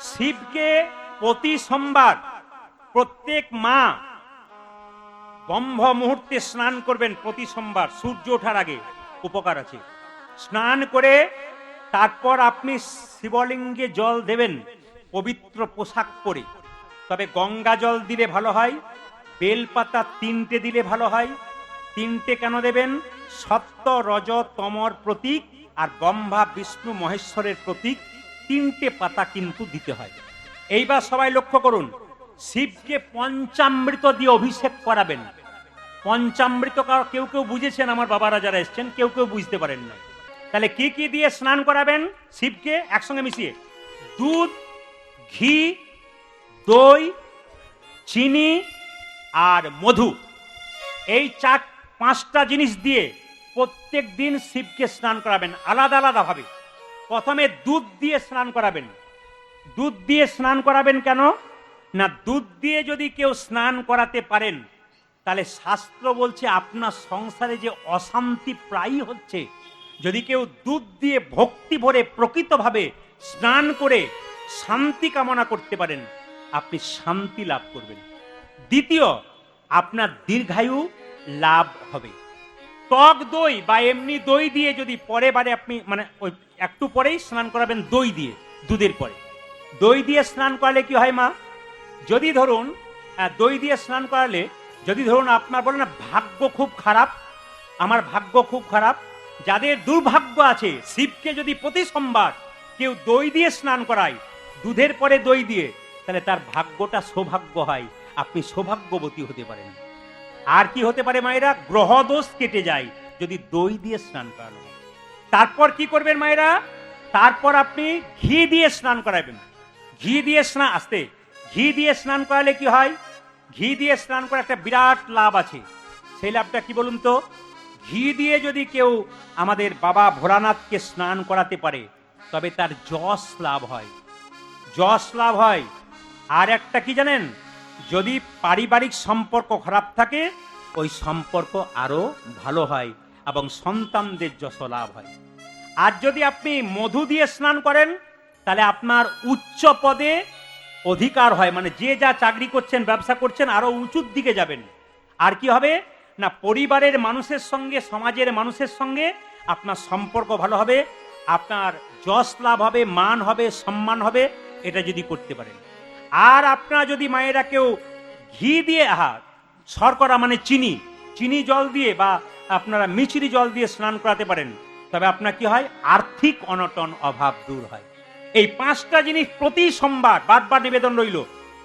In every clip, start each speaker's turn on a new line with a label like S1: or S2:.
S1: শিবকে প্রতি সোমবার প্রত্যেক মা ব্রহ্ম মুহূর্তে স্নান করবেন। প্রতি সোমবার সূর্য ওঠার আগে উপকার আছে। স্নান করে তারপর আপনি শিবলিঙ্গে জল দেবেন পবিত্র পোশাক পরে। তবে গঙ্গা জল দিলে ভালো হয়, বেলপাতা 3টে দিলে ভালো হয়। 3টে কেন দেবেন? সত্য রজ তমর প্রতীক আর ব্রহ্মা বিষ্ণু মহেশ্বরের প্রতীক, 3টে পাতা কিন্তু দিতে হয়। এইবার সবাই লক্ষ্য করুন, শিবকে পঞ্চামৃত দিয়ে অভিষেক করাবেন। পঞ্চামৃত কেউ কেউ বুঝেছেন, আমার বাবারা যারা এসছেন, কেউ কেউ বুঝতে পারেন না। তাহলে কি কি দিয়ে স্নান করাবেন শিবকে একসঙ্গে মিশিয়ে? দুধ, ঘি, দই, চিনি আর মধু, এই 4-5টা জিনিস দিয়ে প্রত্যেক দিন শিবকে স্নান করাবেন আলাদা আলাদা ভাবে। প্রথমে দুধ দিয়ে স্নান করাবেন। দুধ দিয়ে স্নান করাবেন কেন না, দুধ দিয়ে যদি কেউ স্নান করাতে পারেন তাহলে শাস্ত্র বলছে আপনার সংসারে যে অশান্তি প্রায়ই হচ্ছে, যদি কেউ দুধ দিয়ে ভক্তি ভরে প্রকৃতভাবে স্নান করে শান্তি কামনা করতে পারেন, আপনি শান্তি লাভ করবেন। দ্বিতীয়, আপনার দীর্ঘায়ু লাভ হবে। টক দই বা এমনি দই দিয়ে যদি পরে বারে আপনি মানে ওই একটু পরেই স্নান করাবেন দই দিয়ে, দুধের পরে দই দিয়ে স্নান করালে কি হয় মা, যদি ধরুন দই দিয়ে স্নান করালে, যদি ধরুন আপনার বলেন না ভাগ্য খুব খারাপ, আমার ভাগ্য খুব খারাপ, যাদের দুর্ভাগ্য আছে, শিবকে যদি প্রতি সোমবার কেউ দই দিয়ে স্নান করায়, দুধের পরে দই দিয়ে, তাহলে তার ভাগ্যটা সৌভাগ্য হয়, আপনি সৌভাগ্যবতী হতে পারেন। আর কি হতে পারে মায়েরা, গ্রহদোষ কেটে যায় যদি দই দিয়ে স্নান করানো হয়। তারপর কি করবেন মায়েরা, তারপর আপনি ঘি দিয়ে স্নান করাবেন। ঘি দিয়ে স্নান, আসতে ঘি দিয়ে স্নান করালে কি হয়, ঘি দিয়ে স্নান করার একটা বিরাট লাভ আছে। সেই লাভটা কি বলুন তো? ঘি দিয়ে যদি কেউ আমাদের বাবা ভোলানাথকে স্নান করাতে পারে তবে তার যশ লাভ হয়, যশ লাভ হয়। আর একটা কি জানেন, যদি পারিবারিক সম্পর্ক খারাপ থাকে ওই সম্পর্ক আরো ভালো হয় এবং সন্তানদের যশ লাভ হয়। আর যদি আপনি মধু দিয়ে স্নান করেন তাহলে আপনার উচ্চ পদে অধিকার হয়, মানে যে যা চাকরি করছেন ব্যবসা করছেন আরো উঁচুর দিকে যাবেন। আর কি হবে না, পরিবারের মানুষের সঙ্গে সমাজের মানুষের সঙ্গে আপনার সম্পর্ক ভালো হবে, আপনার যশ লাভ হবে, মান হবে, সম্মান হবে, এটা যদি করতে পারেন। আর আপনার যদি মায়েরা কেউ ঘি দিয়ে শর্করা মানে চিনি, চিনি জল দিয়ে বা আপনারা মিছরি জল দিয়ে স্নান করাতে পারেন, তবে আপনার কি হয়, আর্থিক অনটন অভাব দূর হয়। এই 5টা জিনিস প্রতি সোমবার বারবার নিবেদন রইল।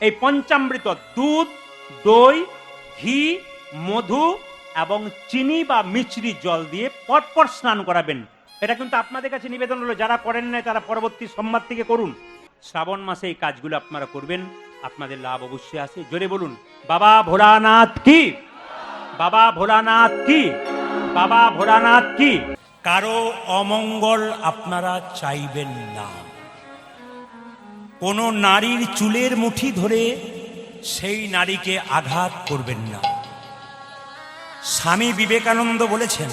S1: এই পঞ্চামৃত দুধ, দই, ঘি, মধু এবং চিনি বা মিছরি জল দিয়ে পরপর স্নান করাবেন। এটা কিন্তু আপনাদের কাছে নিবেদন রইল, যারা করেন নাই তারা পরবর্তী সোমবার থেকে করুন। শ্রাবণ মাসে এই কাজগুলো আপনারা করবেন, আপনাদের লাভ অবশ্যই আছে। জোরে বলুন, বাবা ভোলানাথ কি, বাবা ভোলানাথ কি, বাবা ভোলানাথ কি। কারো অমঙ্গল আপনারা চাইবেন না। কোন নারীর চুলের মুঠি ধরে সেই নারীকে আঘাত করবেন না। স্বামী বিবেকানন্দ বলেছেন,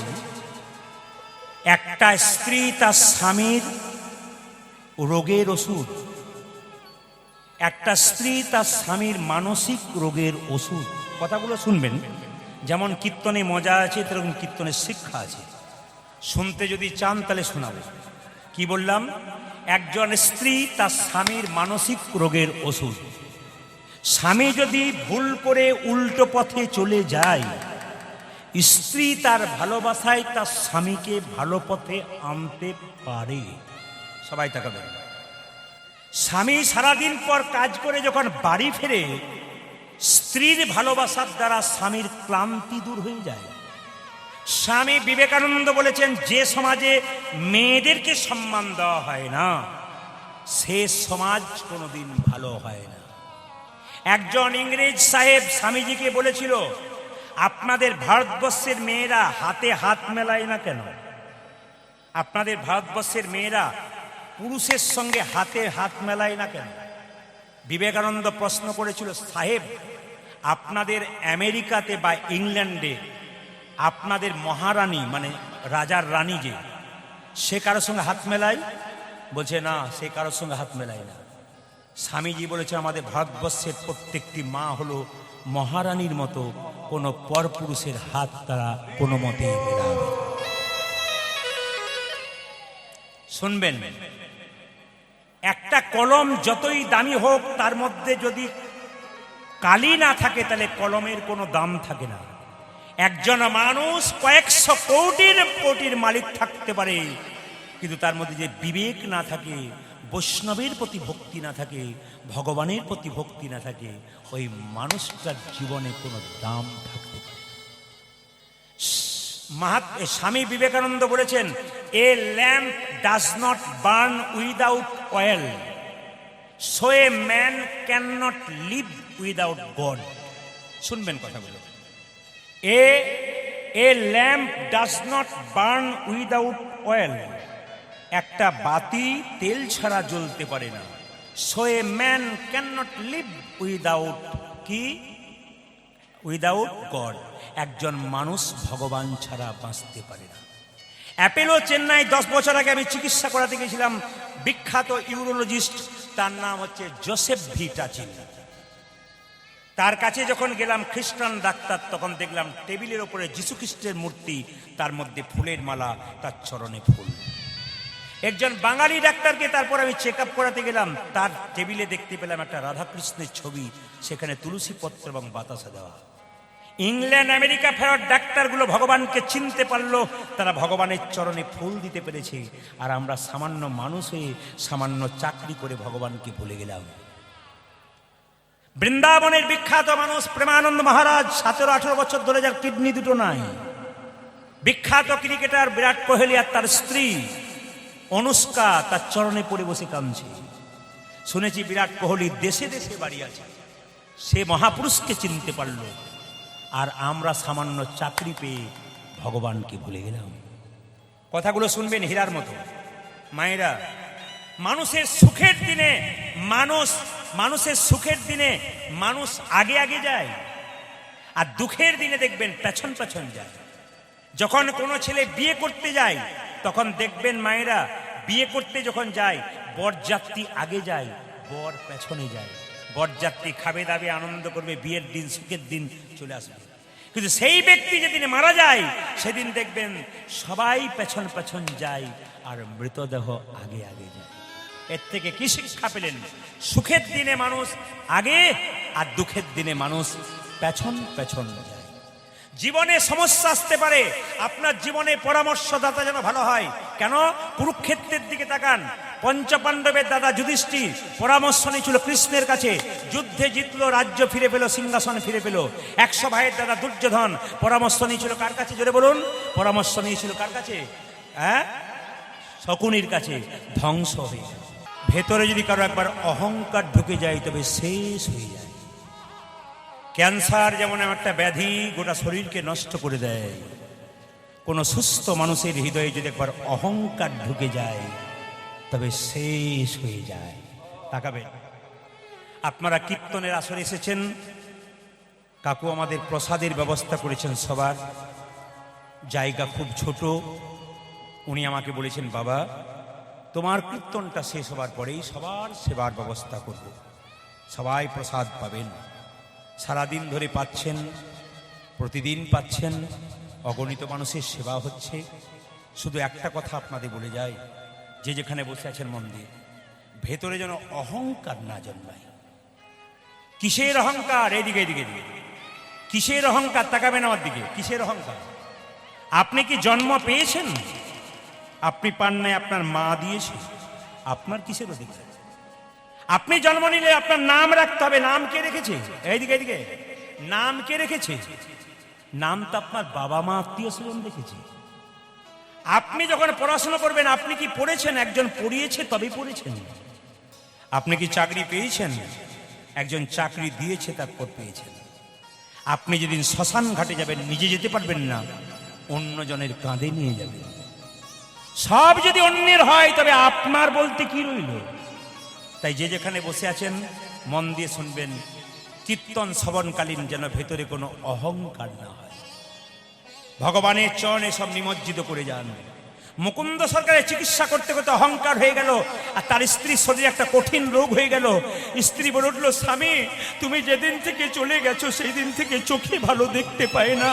S1: একটা স্ত্রী তার স্বামীর রোগের ওষুধ, একটা স্ত্রী তার স্বামীর মানসিক রোগের ওষুধ। কথাগুলো শুনবেন, যেমন কীর্তনে মজা আছে তেরকম কীর্তনের শিক্ষা আছে। শুনতে যদি চান তাহলে শোনাবো। কি বললাম, একজন স্ত্রী তার স্বামীর মানসিক রোগের ওষুধ। স্বামী যদি ভুল করে উল্টো পথে চলে যায়, স্ত্রী তার ভালোবাসায় তার স্বামীকে ভালো পথে আনতে পারে। সবাই তাকাবেন। স্বামী সারাদিন পর কাজ করে যখন বাড়ি ফেরে, স্ত্রীর ভালোবাসার দ্বারা স্বামীর ক্লান্তি দূর হয়ে যায়। স্বামী বিবেকানন্দ বলেছেন, যে সমাজে মেয়েদেরকে সম্মান দেওয়া হয় না সে সমাজ কোনোদিন ভালো হয় না। একজন ইংরেজ সাহেব স্বামীজিকে বলেছিল, আপনাদের ভারতবর্ষের মেয়েরা হাতে হাত মেলায় না কেন? আপনাদের ভারতবর্ষের মেয়েরা পুরুষের সঙ্গে হাতে হাত মেলায় না কেন? বিবেকানন্দ প্রশ্ন করেছিল, সাহেব আপনাদের আমেরিকাতে বা ইংল্যান্ডে আপনাদের মহারানী মানে রাজার রানী যে, সে কারোর সঙ্গে হাত মেলায়? বলছে না, সে কারোর সঙ্গে হাত মেলায় না। স্বামীজি বলেছে আমাদের ভারতবর্ষের প্রত্যেকটি মা হলো মহারানীর মতো, কোনো পরপুরুষের হাত তারা কোনো মতেই মেলাবে। শুনবেন, একটা কলম যতই দামি হোক তার মধ্যে যদি কালি না থাকে তাহলে কলমের কোনো দাম থাকে না। একজন মানুষ কয়েকশো কোটির মালিক থাকতে পারে, কিন্তু তার মধ্যে যে বিবেক না থাকে, বৈষ্ণবের প্রতি ভক্তি না থাকে, ভগবানের প্রতি ভক্তি না থাকে, ওই মানুষটার জীবনে কোনো দাম থাকতে পারে। স্বামী বিবেকানন্দ বলেছেন, a lamp does not burn without oil, so a man cannot live without God. শুনবেন কথাগুলো। A lamp does not burn without oil, একটা বাতি তেল ছাড়া জ্বলতে পারে না। So a man cannot live without কি? Without God. একজন মানুষ ভগবান ছাড়া বাঁচতে পারে না। অ্যাপেলো চেন্নাই 10 বছর আগে আমি চিকিৎসা করাতে গেছিলাম, বিখ্যাত ইউরোলজিস্ট, তার নাম হচ্ছে জোসেফ ভিটাচিন। তার কাছে যখন গেলাম, খ্রিস্টান ডাক্তার, তখন দেখলাম টেবিলের ওপরে যীশু খ্রিস্টের মূর্তি, তার মধ্যে ফুলের মালা, তার চরণে ফুল। একজন বাঙালি ডাক্তারকে তারপর আমি চেক আপ করাতে গেলাম, তার টেবিলে দেখতে পেলাম একটা রাধাকৃষ্ণের ছবি, সেখানে তুলসী পত্র এবং বাতাসা দেওয়া। ইংল্যান্ড আমেরিকা ফেরত ডাক্তারগুলো ভগবানকে চিনতে পারলো, তারা ভগবানের চরণে ফুল দিতে পেরেছে। আর আমরা সামান্য মানুষ হয়ে সামান্য চাকরি করে ভগবানকে ভুলে গেলাম। বৃন্দাবনের বিখ্যাত মানুষ প্রেমানন্দ মহারাজ 17-18 বছর ধরে যার কিডনি দুটো নাই। বিখ্যাত ক্রিকেটার বিরাট কোহলি আর তার স্ত্রী অনুষ্কা তার চরণে পড়ে বসে কাঁদছে। শুনেছি বিরাট কোহলি দেশে দেশে বাড়ি আছে, সে মহাপুরুষকে চিনতে পারল। আর আমরা সামান্য চাকরি পেয়ে ভগবানকে ভুলে গেলাম। কথাগুলো শুনবেন হীরার মতো। মায়েরা, মানুষের সুখের দিনে মানুষ আগে আগে যায়, আর দুঃখের দিনে দেখবেন পেছন পেছন যায়। যখন কোনো ছেলে বিয়ে করতে যায়, তখন দেখবেন মায়েরা, বিয়ে করতে যখন যায় বরযাত্রী আগে যায়, বর পেছনে যায়। বরযাত্রী খাবে দাবে আনন্দ করবে, বিয়ের দিন সুখের দিন চলে আসবে। কিন্তু সেই ব্যক্তি যেদিন মারা যায়, সেদিন দেখবেন সবাই পেছন পেছন যায়, আর মৃতদেহ আগে আগে যায়। এর থেকে কি শিক্ষা পেলেন? সুখের দিনে মানুষ আগে, আর দুঃখের দিনে মানুষ পেছন পেছন যায়। জীবনে সমস্যা আসতে পারে, আপনার জীবনে পরামর্শদাতা যেন ভালো হয়। কেন? কুরুক্ষেত্রের দিকে তাকান, পঞ্চপাণ্ডবের দাদা যুধিষ্ঠির পরামর্শ নিয়েছিল কৃষ্ণের কাছে, যুদ্ধে জিতলো, রাজ্য ফিরে পেল, সিংহাসন ফিরে পেল। 100 ভাইয়ের দাদা দুর্যোধন পরামর্শ নিয়েছিল কার কাছে? জোরে বলুন। পরামর্শ নিয়েছিল কার কাছে? শকুনির কাছে। ধ্বংস হয়ে যায়। ভেতরে যদি কারো একবার অহংকার ঢুকে যায়, তবে শেষ হয়ে যায়। ক্যান্সার যেমন একটা ব্যাধি, গোটা শরীরকে নষ্ট করে দেয়। কোনো সুস্থ মানুষের হৃদয়ে যদি একবার অহংকার ঢুকে যায়, তবে শেষ হয়ে যায়। তাকাবেন, আপনারা কীর্তনের আসরে এসেছেন, কাকু আমাদের প্রসাদের ব্যবস্থা করেছেন সবার, জায়গা খুব ছোট। উনি আমাকে বলেছেন, বাবা তোমার কীর্তনটা শেষ হবার পরেই সবার সেবার ব্যবস্থা করব, সবাই প্রসাদ পাবেন। সারাদিন ধরে পাচ্ছেন, প্রতিদিন পাচ্ছেন, অগণিত মানুষের সেবা হচ্ছে। শুধু একটা কথা আপনাদের বলে যাই, যে যেখানে বসে আছেন মন দিয়ে, ভেতরে যেন অহংকার না জন্মায়। কিসের অহংকার? এদিকে এদিকে এদিকে। কিসের অহংকার? তাকাবেন আমার দিকে। কিসের অহংকার? আপনি কি জন্ম পেয়েছেন? আপনি পান নাই, আপনার মা দিয়েছে। আপনার কিসের অধিকার? আপনি জন্ম নিলে আপনার নাম রাখতে হবে। নাম কে রেখেছে? এইদিকে এদিকে। নাম কে রেখেছে? নাম তো আপনার বাবা মা আত্মীয় স্বজন রেখেছে। আপনি যখন পড়াশোনা করবেন, আপনি কি পড়েছেন? একজন পড়িয়েছে তবেই পড়েছেন। আপনি কি চাকরি পেয়েছেন? একজন চাকরি দিয়েছে তারপর পেয়েছেন। আপনি যেদিন শ্মশান ঘাটে যাবেন, নিজে যেতে পারবেন না, অন্যজনের কাঁধে নিয়ে যাবেন। সব যদি অন্যের হয়, তবে আপনার বলতে কি রইল? তাই যে যেখানে বসে আছেন মন দিয়ে শুনবেন, কীর্তন শ্রবণকালীন যেন ভেতরে কোনো অহংকার না হয়। ভগবানের চরণে সব নিমজ্জিত করে যান। মুকুন্দ সরকারের চিকিৎসা করতে করতে অহংকার হয়ে গেল, আর তার স্ত্রীর শরীরে একটা কঠিন রোগ হয়ে গেল। স্ত্রী বলে উঠলো, স্বামী তুমি যেদিন থেকে চলে গেছো সেই দিন থেকে চোখে ভালো দেখতে পায় না,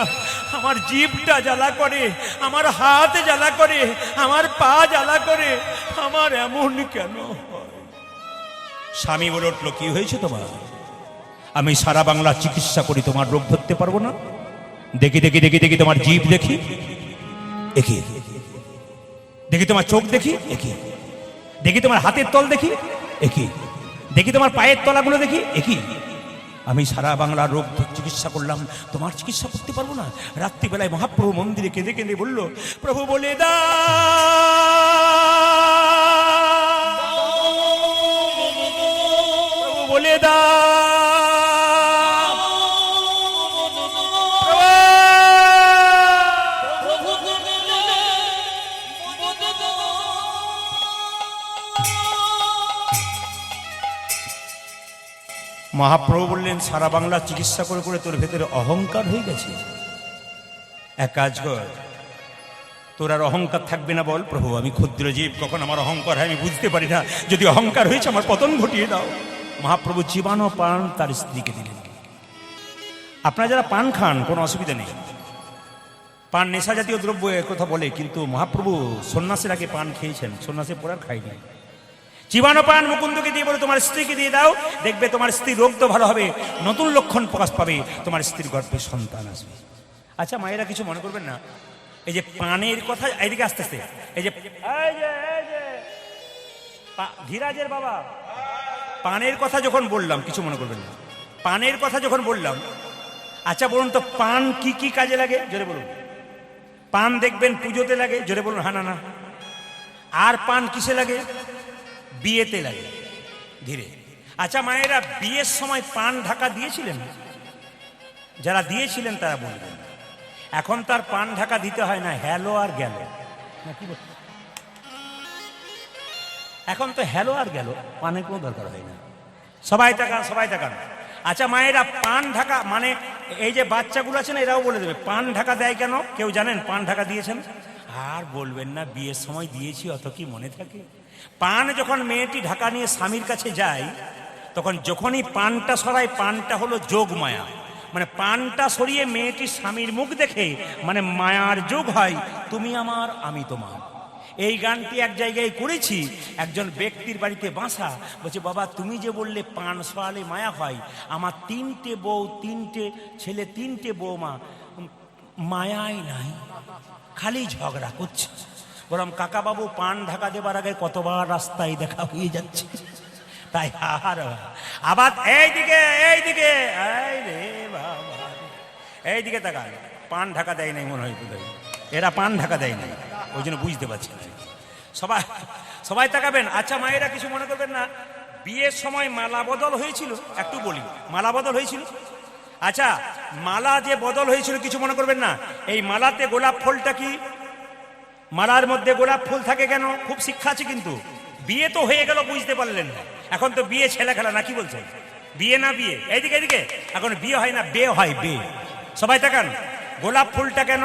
S1: আমার জিভটা জ্বালা করে, আমার হাত জ্বালা করে, আমার পা জ্বালা করে, আমার এমন কেন হয়? স্বামী বলে উঠলো, কি হয়েছে তোমার? আমি সারা বাংলা চিকিৎসা করি, তোমার রোগ ধরতে পারবো না? দেখি দেখি দেখি দেখি তোমার জিভ দেখি, একই দেখি তোমার চোখ দেখি, একই দেখি তোমার হাতের তল দেখি, একই দেখি তোমার পায়ের তলাগুলো দেখি, একই। আমি সারা বাংলার রোগ চিকিৎসা করলাম, তোমার চিকিৎসা করতে পারবো না। রাত্রিবেলায় মহাপ্রভু মন্দিরে কেঁদে কেঁদে বলল, প্রভু বলে প্রভু বলে মহাপ্রভু বললেন, সারা বাংলা চিকিৎসা করে করে তোর ভেতরে অহংকার হয়ে গেছে। এক কাজ কর, তোর আর অহংকার থাকবে না। বল, প্রভু আমি ক্ষুদ্র জীব, কখন আমার অহংকার হয় আমি বুঝতে পারি না, যদি অহংকার হয়েছে আমার পতন ঘটিয়ে দাও। মহাপ্রভু জীবাণু পান তার স্ত্রীকে দিলেন। আপনারা যারা পান খান কোনো অসুবিধা নেই, পান নেশা জাতীয় দ্রব্য কথা বলে, কিন্তু মহাপ্রভু সন্ন্যাসের আগে পান খেয়েছেন, সন্ন্যাসের পর আর খাইনি। জীবাণু পান মুকুন্দকে দিয়ে বলে তোমার স্ত্রীকে দিয়ে দাও, দেখবে তোমার স্ত্রীর রোগ তো ভালো হবে, নতুন লক্ষণ প্রকাশ পাবে, তোমার স্ত্রীর গর্ভে সন্তান আসবে। আচ্ছা মায়েরা কিছু মনে করবেন না, এই যে পানের কথা, এইদিকে আস্তে আস্তে, এই যে ধীরাজের বাবা, পানের কথা যখন বললাম, কিছু মনে করবেন না, পানের কথা যখন বললাম, আচ্ছা বলুন তো পান কি কি কাজে লাগে, জোরে বলুন। পান দেখবেন পুজোতে লাগে, জোরে বলুন। হ্যাঁ না না। আর পান কিসে লাগে? বিয়েতে লাগে। ধীরে। আচ্ছা মায়েরা বিয়ের সময় পান ঢাকা দিয়েছিলেন? যারা দিয়েছিলেন তারা বলবেন। এখন তার পান ঢাকা দিতে হয় না, হ্যালো আর গেল, না কি বল? এখন তো হ্যালো আর গেল, পানের কোনো দরকার হয় না। সবাই তাকান, সবাই তাকান। আচ্ছা মায়েরা পান ঢাকা মানে এই যে বাচ্চাগুলো আছে না, এরাও বলে দেবে পান ঢাকা দেয় কেন? কেউ জানেন পান ঢাকা দিয়েছেন? আর বলবেন না, বিয়ের সময় দিয়েছি, অত কি মনে থাকে? পান যখন মেয়েটি ঢাকা নিয়ে স্বামীর কাছে যায়, তখন যখনই পানটা সরায়, পানটা হলো যোগ মায়া, মানে পানটা সরিয়ে মেয়েটি স্বামীর মুখ দেখে মানে মায়ার যোগ হয়, তুমি আমার আমি তোমার। এই গানটি এক জায়গায় করেছি, একজন ব্যক্তির বাড়িতে বাসা, বলছে বাবা তুমি যে বললে পান সরালে মায়া হয়, আমার 3টে বউ, 3টে ছেলে, 3টে বৌমা, মায়াই নাই, খালি ঝগড়া করছে। বললাম কাকা বাবু, পান ঢাকা দেবার আগে কতবার রাস্তায় দেখা হয়ে যাচ্ছে, তাই আর আবার এইদিকে এইদিকে, এই রে বাবা, এইদিকে তাকান, পান ঢাকা দেয় নাই মনে হয়, এরা পান ঢাকা দেয় নাই, ওই জন্য বুঝতে পারছি না। সবাই সবাই তাকাবেন। আচ্ছা মায়েরা কিছু মনে করবেন না, বিয়ের সময় মালা বদল হয়েছিল, একটু বলি, মালা বদল হয়েছিল। আচ্ছা মালা যে বদল হয়েছিল, কিছু মনে করবেন না, এই মালাতে গোলাপ ফুলটা কি? মালার মধ্যে গোলাপ ফুল থাকে কেন? খুব শিক্ষা আছে কিন্তু। বিয়ে তো হয়ে গেল, বুঝতে পারলেন না, এখন তো বিয়ে ছেলে খেলা, না কি বলছেন? বিয়ে না বিয়ে, এইদিকে এদিকে, এখন বিয়ে হয় না, বে হয়, বে। সবাই তাকান, গোলাপ ফুলটা কেন?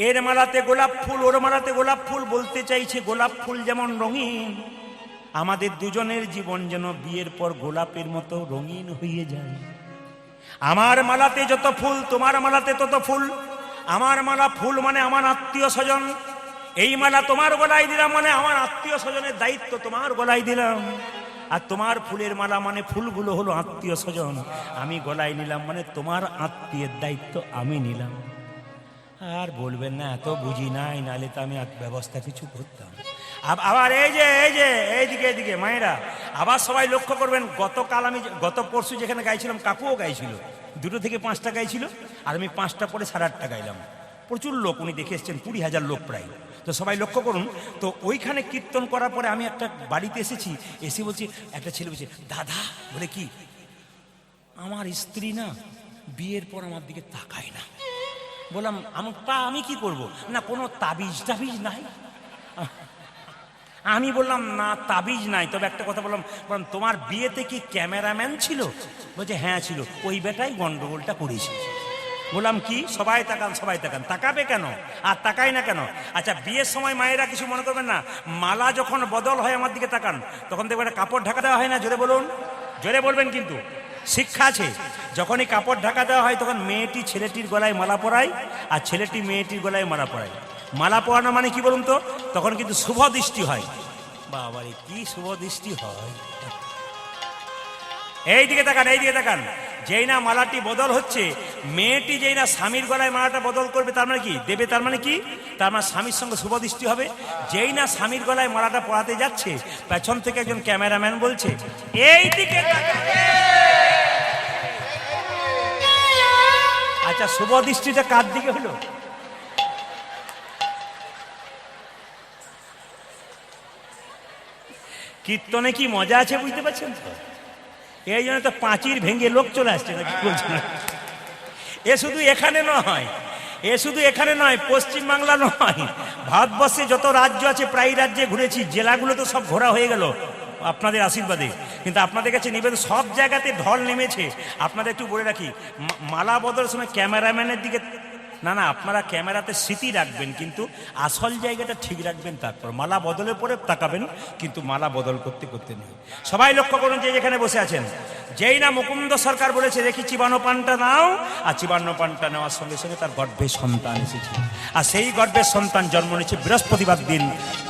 S1: এর মালাতে গোলাপ ফুল, ওর মালাতে গোলাপ ফুল, বলতে চাইছে গোলাপ ফুল যেমন রঙিন, আমাদের দুজনের জীবন যেন বিয়ের পর গোলাপের মতো রঙিন হয়ে যায়। আমার মালাতে যত ফুল, তোমার মালাতে তত ফুল। আমার মালা ফুল মানে আমার আত্মীয় স্বজন, এই মালা তোমার গলায় দিলাম মানে আমার আত্মীয় স্বজনের দায়িত্ব তোমার গলায় দিলাম। আর তোমার ফুলের মালা মানে ফুলগুলো হলো আত্মীয় স্বজন, আমি গলায় নিলাম মানে তোমার আত্মীয়ের দায়িত্ব আমি নিলাম। আর বলবেন না এত বুঝি নাই, নাহলে তো আমি ব্যবস্থা কিছু করতাম। আবার এই যে এইদিকে এইদিকে মায়েরা, আবার সবাই লক্ষ্য করবেন, গতকাল আমি গত পরশু যেখানে গাইছিলাম, কাকুও গাইছিল, 2 থেকে 5টা গাইছিল, আর আমি 5টা পরে 8:30 গাইলাম। প্রচুর লোক উনি দেখে এসছেন, 20,000 লোক প্রায়। তো সবাই লক্ষ্য করুন। তো ওইখানে কীর্তন করার পরে আমি একটা বাড়িতে এসেছি, এসে বলছি, একটা ছেলে বলছে দাদা, বলে কি, আমার স্ত্রী না বিয়ের পর আমার দিকে তাকায় না। বললাম আমি কি করব? না কোনো তাবিজ টাবিজ নাই? আমি বললাম না তাবিজ নাই, তবে একটা কথা বললাম তোমার বিয়েতে কি ক্যামেরাম্যান ছিল? বলছে হ্যাঁ ছিল, ওই বেটাই গন্ডগোলটা করেছে। বললাম কি, সবাই তাকান, সবাই তাকান। তাকাবে কেন, আর তাকাই না কেন? আচ্ছা, বিয়ের সময় মায়েরা কিছু মনে করবেন না, মালা যখন বদল হয় আমার দিকে তাকান, তখন দেখবেন একটা কাপড় ঢাকা দেওয়া হয় না? জোরে বলুন, জোরে বলবেন, কিন্তু শিক্ষা আছে। যখনই কাপড় ঢাকা দেওয়া হয় তখন মেয়েটি ছেলেটির গলায় মালা পরায়, আর ছেলেটি মেয়েটির গলায় মালা পরায়। মালা পরানো মানে কি বলুন তো? তখন কিন্তু শুভ দৃষ্টি হয়। বাবারে, কি শুভ দৃষ্টি হয়! এই দিকে তাকান, এই দিকে তাকান। যেই না মালাটি বদল হচ্ছে, মেয়েটি যেই না স্বামীর গলায় মালাটা বদল করবে, তার মানে কি দেবে, তার মানে কি, তার মানে স্বামীর সঙ্গে শুভ দৃষ্টি হবে। যেই না স্বামীর গলায় মালাটা পরাতে যাচ্ছে, পেছন থেকে একজন ক্যামেরাম্যান বলছে, এই দিকে তাকান। আচ্ছা, শুভ দৃষ্টিটা কার দিকে হলো? কীর্তনে কি মজা আছে বুঝতে পারছেন তো? এই জন্য তো পাঁচির ভেঙে লোক চলে আসছে, নাকি বলছেন? এ শুধু এখানে নয়, এ শুধু এখানে নয়, পশ্চিমবাংলা নয়, ভারতবর্ষে যত রাজ্য আছে প্রায় রাজ্যে ঘুরেছি, জেলাগুলো তো সব ঘোরা হয়ে গেল আপনাদের আশীর্বাদে। কিন্তু আপনাদের কাছে নিবেদন, সব জায়গাতে ঢল নেমেছে। আপনাদের একটু বলে রাখি, মালা বদলের সময় ক্যামেরাম্যানের দিকে না, না, আপনারা ক্যামেরাতে স্মৃতি রাখবেন, কিন্তু আসল জায়গাটা ঠিক রাখবেন। তারপর মালা বদলের পরে তাকাবেন, কিন্তু মালা বদল করতে করতে নেই। সবাই লক্ষ্য করুন যে যেখানে বসে আছেন, যেই না মুকুন্দ সরকার বলেছে দেখি চিবান্ন পানটা নাও, আর চিবান্ন পানটা নেওয়ার সঙ্গে সঙ্গে তার গর্ভে সন্তান এসেছে। আর সেই গর্ভের সন্তান জন্ম নিয়েছে বৃহস্পতিবার দিন।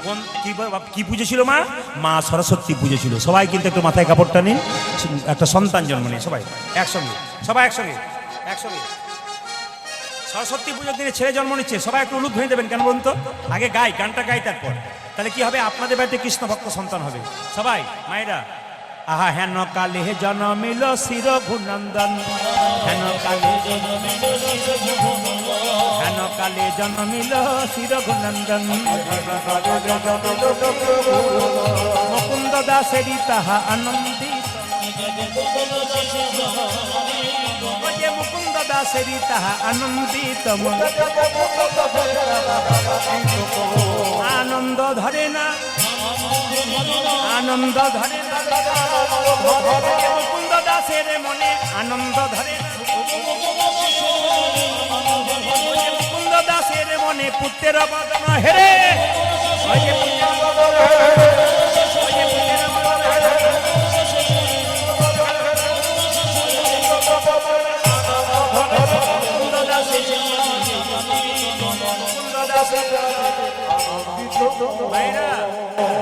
S1: কোন কি পুজো ছিল? মা সরস্বতী পুজো ছিল। সবাই কিন্তু একটু মাথায় কাপড়টা নিন, একটা সন্তান জন্ম নিয়ে সবাই একসঙ্গে, সবাই একসঙ্গে, একসঙ্গে। সরস্বতী পুজোর দিনে ছেলে জন্ম নিচ্ছে, সবাই একটু উলুদ হয়ে দেবেন। কেন বলুন তো? আগে গাই, গানটা গাই, তারপর। তাহলে কি হবে? আপনাদের বাড়িতে কৃষ্ণ ভক্ত সন্তান হবে। সবাই মায়েরা, আহা হেন কালে জন্মিল শির ঘুনন্দন, হেন কালে হেন কালে জন্মিল শির ঘুনন্দন, মুকুন্দ দাসেরি তাহা আনন্দিত, মুকুন্দ দাসেরি তাহা আনন্দিত, আনন্দ ধরে না, আনন্দ ধরে না, মুকুন্দ দাসের মনে আনন্দ ধরে না, মুকুন্দ দাসের মনে পুত্রের বদন হেরে,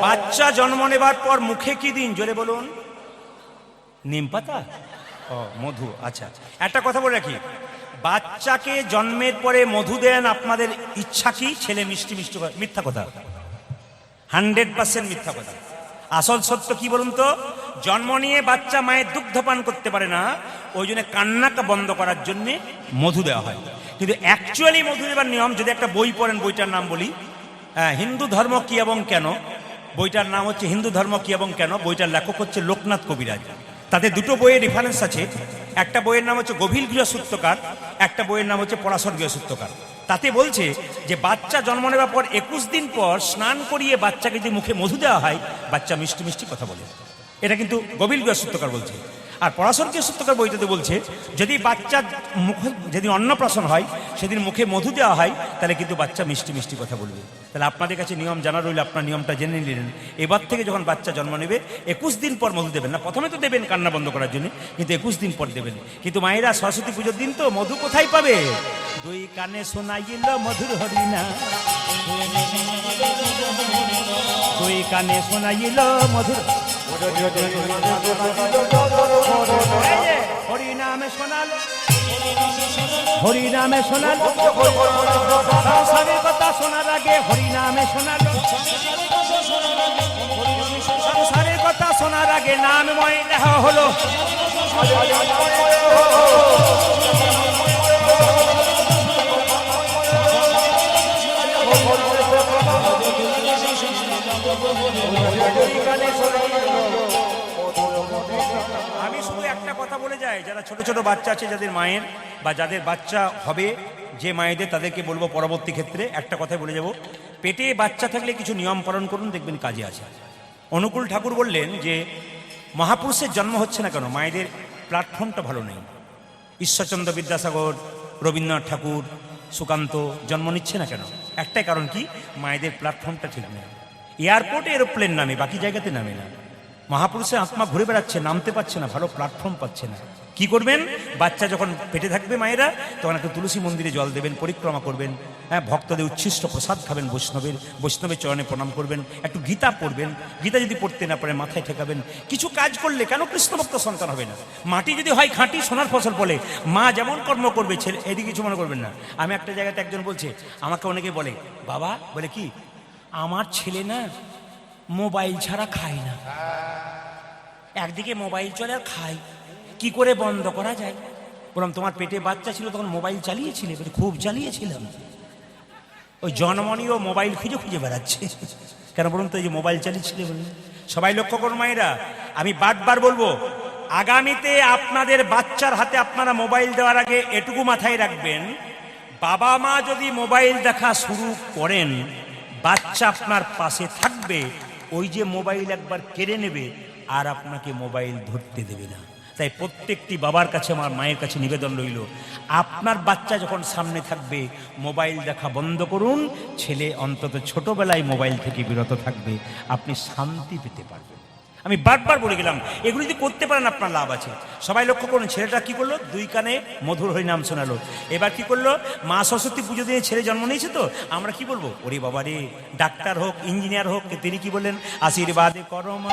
S1: বাচ্চা জন্ম নেবার পর মুখে কি দিন? জোরে বলুন। নিম পাতা, ও মধু। আচ্ছা, একটা কথা বলে রাখি, বাচ্চাকে জন্মের পরে মধু দেন, আপনাদের ইচ্ছা কি? ছেলে মিষ্টি মিষ্টি। মিথ্যা কথা, 100% মিথ্যা কথা। আসল সত্য কি বলুন তো? জন্ম নিয়ে বাচ্চা মায়ের দুগ্ধ পান করতে পারে না, ওই জন্য কান্নাকে বন্ধ করার জন্য মধু দেওয়া হয়। কিন্তু অ্যাকচুয়ালি মধু দেওয়ার নিয়ম, যদি একটা বই পড়েন, বইটার নাম বলি, হিন্দু ধর্ম কি এবং কেন। বইটার নাম হচ্ছে হিন্দু ধর্ম কি এবং কেন। বইটার লেখক হচ্ছে লোকনাথ কবিরাজ। তাদের দুটো বইয়ের রেফারেন্স আছে। একটা বইয়ের নাম হচ্ছে গভীর গৃহসূত্রকার, একটা বইয়ের নাম হচ্ছে পরাশর গৃহসূত্রকার। তাতে বলছে যে বাচ্চা জন্ম নেওয়ার পর 21 দিন পর স্নান করিয়ে বাচ্চাকে যদি মুখে মধু দেওয়া হয়, বাচ্চা মিষ্টি মিষ্টি কথা বলে। এটা কিন্তু গভীর গৃহসূত্রকার বলছে। আর পরাশর গৃহসূত্রকার বইটাতে বলছে যদি বাচ্চা যেদিন অন্নপ্রাশন হয় সেদিন মুখে মধু দেওয়া হয়, তাহলে কিন্তু বাচ্চা মিষ্টি মিষ্টি কথা বলবে। তাহলে আপনাদের কাছে নিয়ম জানা রইল, আপনার নিয়মটা জেনে নিলেন। এবার থেকে যখন বাচ্চা জন্ম নেবে 21 দিন পর মধু দেবেন না। প্রথমে তো দেবেন কান্না বন্ধ করার জন্য, কিন্তু 21 দিন পর দেবেন। কিন্তু মায়েরা সরস্বতী পুজোর দিন তো মধু কোথায় পাবে? দুই কানে শোনাইল মধুর হরিনা, দুই কানে শোনাইল মধুর হরিনামে শোনালো, হরিনামে শোনালো, সংসারের কথা শোনার আগে হরিনামে শোনালো, সংসারের কথা শোনার আগে নামময় দেখা হলো। আমি শুধু একটা কথা বলে যাই, যারা ছোট ছোট বাচ্চা আছে, যাদের মায়ের বা যাদের বাচ্চা হবে, যে মায়েদের, তাদেরকে বলবো পরবর্তী ক্ষেত্রে একটা কথা বলে যাব। পেটে বাচ্চা থাকলে কিছু নিয়ম পালন করুন, দেখবেন কাজে আছে। অনুকূল ঠাকুর বললেন যে মহাপুরুষের জন্ম হচ্ছে না কেন? মায়েদের প্ল্যাটফর্মটা ভালো নেই। ঈশ্বরচন্দ্র বিদ্যাসাগর, রবীন্দ্রনাথ ঠাকুর, সুকান্ত জন্ম নিচ্ছে না কেন? একটাই কারণ, কি? মায়েদের প্ল্যাটফর্মটা ঠিক নেই। এয়ারপোর্টে এরোপ্লেন নামে, বাকি জায়গাতে নামে না। মহাপুরুষের আত্মা ঘুরে বেড়াচ্ছে, নামতে পারছে না, ভালো প্ল্যাটফর্ম পাচ্ছে না। কি করবেন? বাচ্চা যখন পেটে থাকবে মায়েরা, তখন একটা তুলসী মন্দিরে জল দেবেন, পরিক্রমা করবেন, হ্যাঁ, ভক্তদের উচ্ছিষ্ট প্রসাদ খাবেন, বৈষ্ণবের চরণে প্রণাম করবেন, একটু গীতা পড়বেন। গীতা যদি পড়তে না পারে মাথায় ঠেকাবেন। কিছু কাজ করলে কেন কৃষ্ণভক্ত সন্তান হবে না? মাটি যদি হয় খাঁটি, সোনার ফসল ফলে। মা যেমন কর্ম করবে, ছেলে এদিকে কিছু মনে করবেন না। আমি একটা জায়গাতে একজন বলছে, আমাকে অনেকে বলে, বাবা, বলে কি, আমার ছেলে না মোবাইল ছাড়া খায় না, একদিকে মোবাইল চলে আর খায়, কি করে বন্ধ করা যায়? বললাম, তোমার পেটে বাচ্চা ছিল তখন মোবাইল চালিয়েছিলে? বলে, খুব চালিয়েছিলাম। ওই জন্মনিও মোবাইল খুঁজে খুঁজে বেড়াচ্ছে। কেন বলুন তো? এই যে মোবাইল চালিয়েছিলে বলে। সবাই লক্ষ্য করুন মায়েরা, আমি বারবার বলবো, আগামীতে আপনাদের বাচ্চার হাতে আপনারা মোবাইল দেওয়ার আগে এটুকু মাথায় রাখবেন, বাবা মা যদি মোবাইল দেখা শুরু করেন, বাচ্চা আপনার পাশে থাকবে, ওই যে মোবাইল একবার কেড়ে নেবে আর আপনাকে মোবাইল ধরতে দেবে না। তাই প্রত্যেকটি বাবার কাছে, আমার মায়ের কাছে নিবেদন রইল, আপনার বাচ্চা যখন সামনে থাকবে মোবাইল দেখা বন্ধ করুন। ছেলে অন্তত ছোটবেলায় মোবাইল থেকে বিরত থাকবে, আপনি শান্তি পেতে পারবেন। আমি বারবার বলে গেলাম, এগুলো যদি করতে পারেন আপনার লাভ আছে। সবাই লক্ষ্য করুন, ছেলেটা কি করলো? 2 কানে মধুর হরিনাম শোনালো। এবার কি করলো? মা সরস্বতী পুজো দিয়ে ছেলে জন্ম নিয়েছে, তো আমরা কি বলবো? ওরে বাবা রে, ডাক্তার হোক, ইঞ্জিনিয়ার হোক, তিনি কি বললেন? আশীর্বাদে করো মা,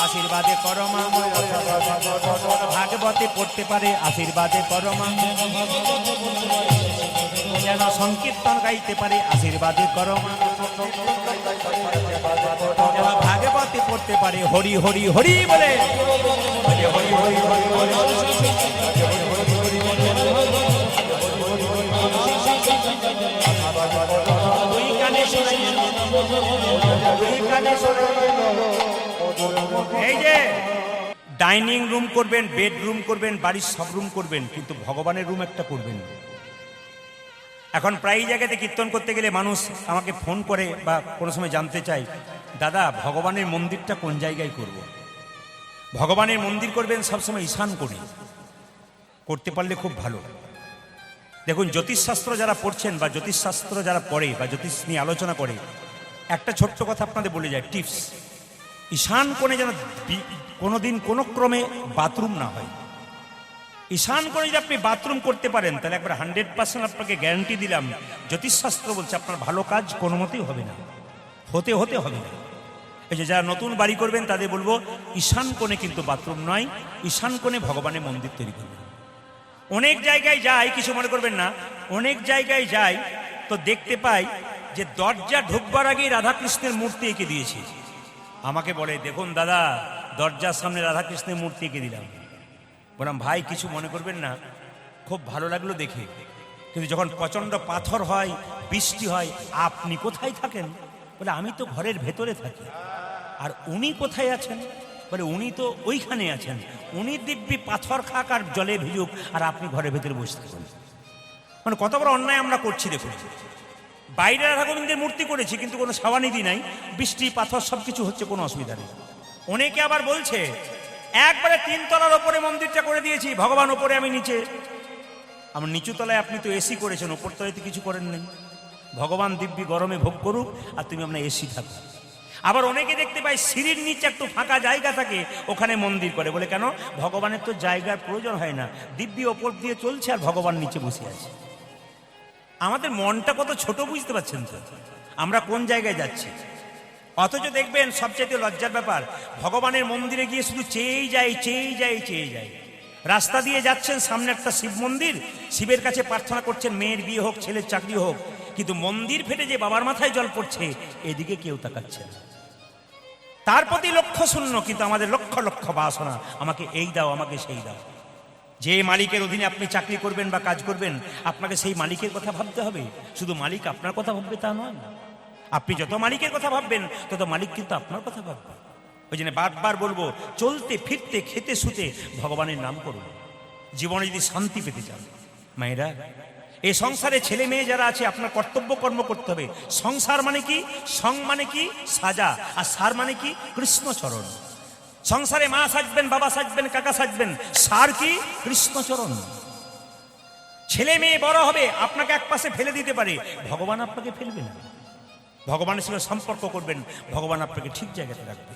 S1: আশীর্বাদে করো মা, ভাগবতে পড়তে পারে, আশীর্বাদে করো মা, যেন সংকীর্তন গাইতে পারে, আশীর্বাদে করো মা, যেন ভাগবতে পড়তে পারে, হরি হরি হরি বলে, হরি হরি হরি হরি এই যে ডাইনিং রুম করবেন, বেডরুম করবেন, বাড়ির সব রুম করবেন, কিন্তু ভগবানের রুম একটা করবেন। এখন প্রায় জায়গাতে কীর্তন করতে গেলে মানুষ আমাকে ফোন করে বা কোনো সময় জানতে চায়, দাদা ভগবানের মন্দিরটা কোন জায়গায় করব? ভগবানের মন্দির করবেন সবসময় ঈশান কোণে, করতে পারলে খুব ভালো। দেখুন, জ্যোতিষশাস্ত্র যারা পড়ছেন বা জ্যোতিষশাস্ত্র যারা পড়ে বা জ্যোতিষ নিয়ে আলোচনা করে, একটা ছোট্ট কথা আপনাদের বলে যায়, টিপস। ঈশান কোণে যেন কোনোদিন কোনো ক্রমে বাথরুম না হয়। ঈশান কোণে যদি আপনি বাথরুম করতে পারেন, তাহলে একবার 100% আপনাকে গ্যারান্টি দিলাম, জ্যোতিষশাস্ত্র বলছে আপনার ভালো কাজ কোনো মতেই হবে না, হতে হবে না। এই যে যারা নতুন বাড়ি করবেন তাদের বলবো, ঈশান কোণে কিন্তু বাথরুম নয়, ঈশান কোণে ভগবানের মন্দির তৈরি করবেন। অনেক জায়গায় যাই, কিছু মনে করবেন না, অনেক জায়গায় যাই তো দেখতে পাই যে দরজা ঢুকবার আগেই রাধাকৃষ্ণের মূর্তি এঁকে দিয়েছে। আমাকে বলে, দেখুন দাদা, দরজার সামনে রাধাকৃষ্ণের মূর্তি এঁকে দিলাম। বললাম, ভাই কিছু মনে করবেন না, খুব ভালো লাগলো দেখে, কিন্তু যখন প্রচণ্ড পাথর হয়, বৃষ্টি হয়, আপনি কোথায় থাকেন? বলে, আমি তো ঘরের ভেতরে থাকি। আর উনি কোথায় আছেন? বলে, উনি তো ওইখানে আছেন। উনি দিব্যি পাথর খাক আর জলে ভিজুক, আর আপনি ঘরের ভেতরে বসে থাকুন। মানে কত বড় অন্যায় আমরা করছি দেখুন। বাইরে রাধাগোবিন্দের মূর্তি করেছি, কিন্তু কোনো সাবানিধি নাই, বৃষ্টি পাথর সব কিছু হচ্ছে, কোনো অসুবিধা নেই। অনেকে আবার বলছে, একবারে 3 তলার ওপরে মন্দিরটা করে দিয়েছি, ভগবান ওপরে, আমি নিচে। আমার নিচু তলায় আপনি তো এসি করেছেন, ওপর তলায় তো কিছু করেন নাই। ভগবান দিব্যি গরমে ভোগ করুক, আর তুমি আপনার এসি থাকো। আবার অনেকে দেখতে পাই সিঁড়ির নিচে একটু ফাঁকা জায়গা থাকে, ওখানে মন্দির করে। বলে, কেন? ভগবানের তো জায়গার প্রয়োজন হয় না, দিব্যি ওপর দিয়ে চলছে আর ভগবান নিচে বসে আছে। আমাদের মনটা কত ছোট, বুঝতে পারছেন তো আমরা কোন জায়গায় যাচ্ছি? অথচ দেখবেন সবচেয়ে লজ্জার ব্যাপার, ভগবানের মন্দিরে গিয়ে শুধু চেয়েই যায়। রাস্তা দিয়ে যাচ্ছেন, সামনে একটা শিব মন্দির, শিবের কাছে প্রার্থনা করছেন, মেয়ের বিয়ে হোক, ছেলের চাকরি হোক, কিন্তু মন্দির ফেটে যে বাবার মাথায় জল পড়ছে, এদিকে কেউ তাকাচ্ছে না। তার প্রতি লক্ষ্য শূন্য, কিন্তু আমাদের লক্ষ লক্ষ বাসনা, আমাকে এই দাও, আমাকে সেই দাও। যে মালিকের অধীনে আপনি চাকরি করবেন বা কাজ করবেন, আপনাকে সেই মালিকের কথা ভাবতে হবে। শুধু মালিক আপনার কথা ভাববে তা নয়। আপনি যত মালিকের কথা ভাববেন, তত মালিক কিন্তু আপনার কথা ভাববে। ওই জন্য বারবার বলবো, চলতে ফিরতে খেতে শুতে ভগবানের নাম করুন, জীবনে যদি শান্তি পেতে চান। মায়েরা, এই সংসারে ছেলে মেয়ে যারা আছে, আপনার কর্তব্য কর্ম করতে হবে। সংসার মানে কি? সং মানে কি? সাজা। আর সার মানে কি? কৃষ্ণচরণ। সংসারে মা সাজবেন, বাবা সাজবেন, কাকা সাজবেন, সার কি? কৃষ্ণচরণ। ছেলে মেয়ে বড় হবে, আপনাকে এক পাশে ফেলে দিতে পারে, ভগবান আপনাকে ফেলবে না। ভগবানের সঙ্গে সম্পর্ক করবেন, ভগবান আপনাকে ঠিক জায়গাতে রাখবে।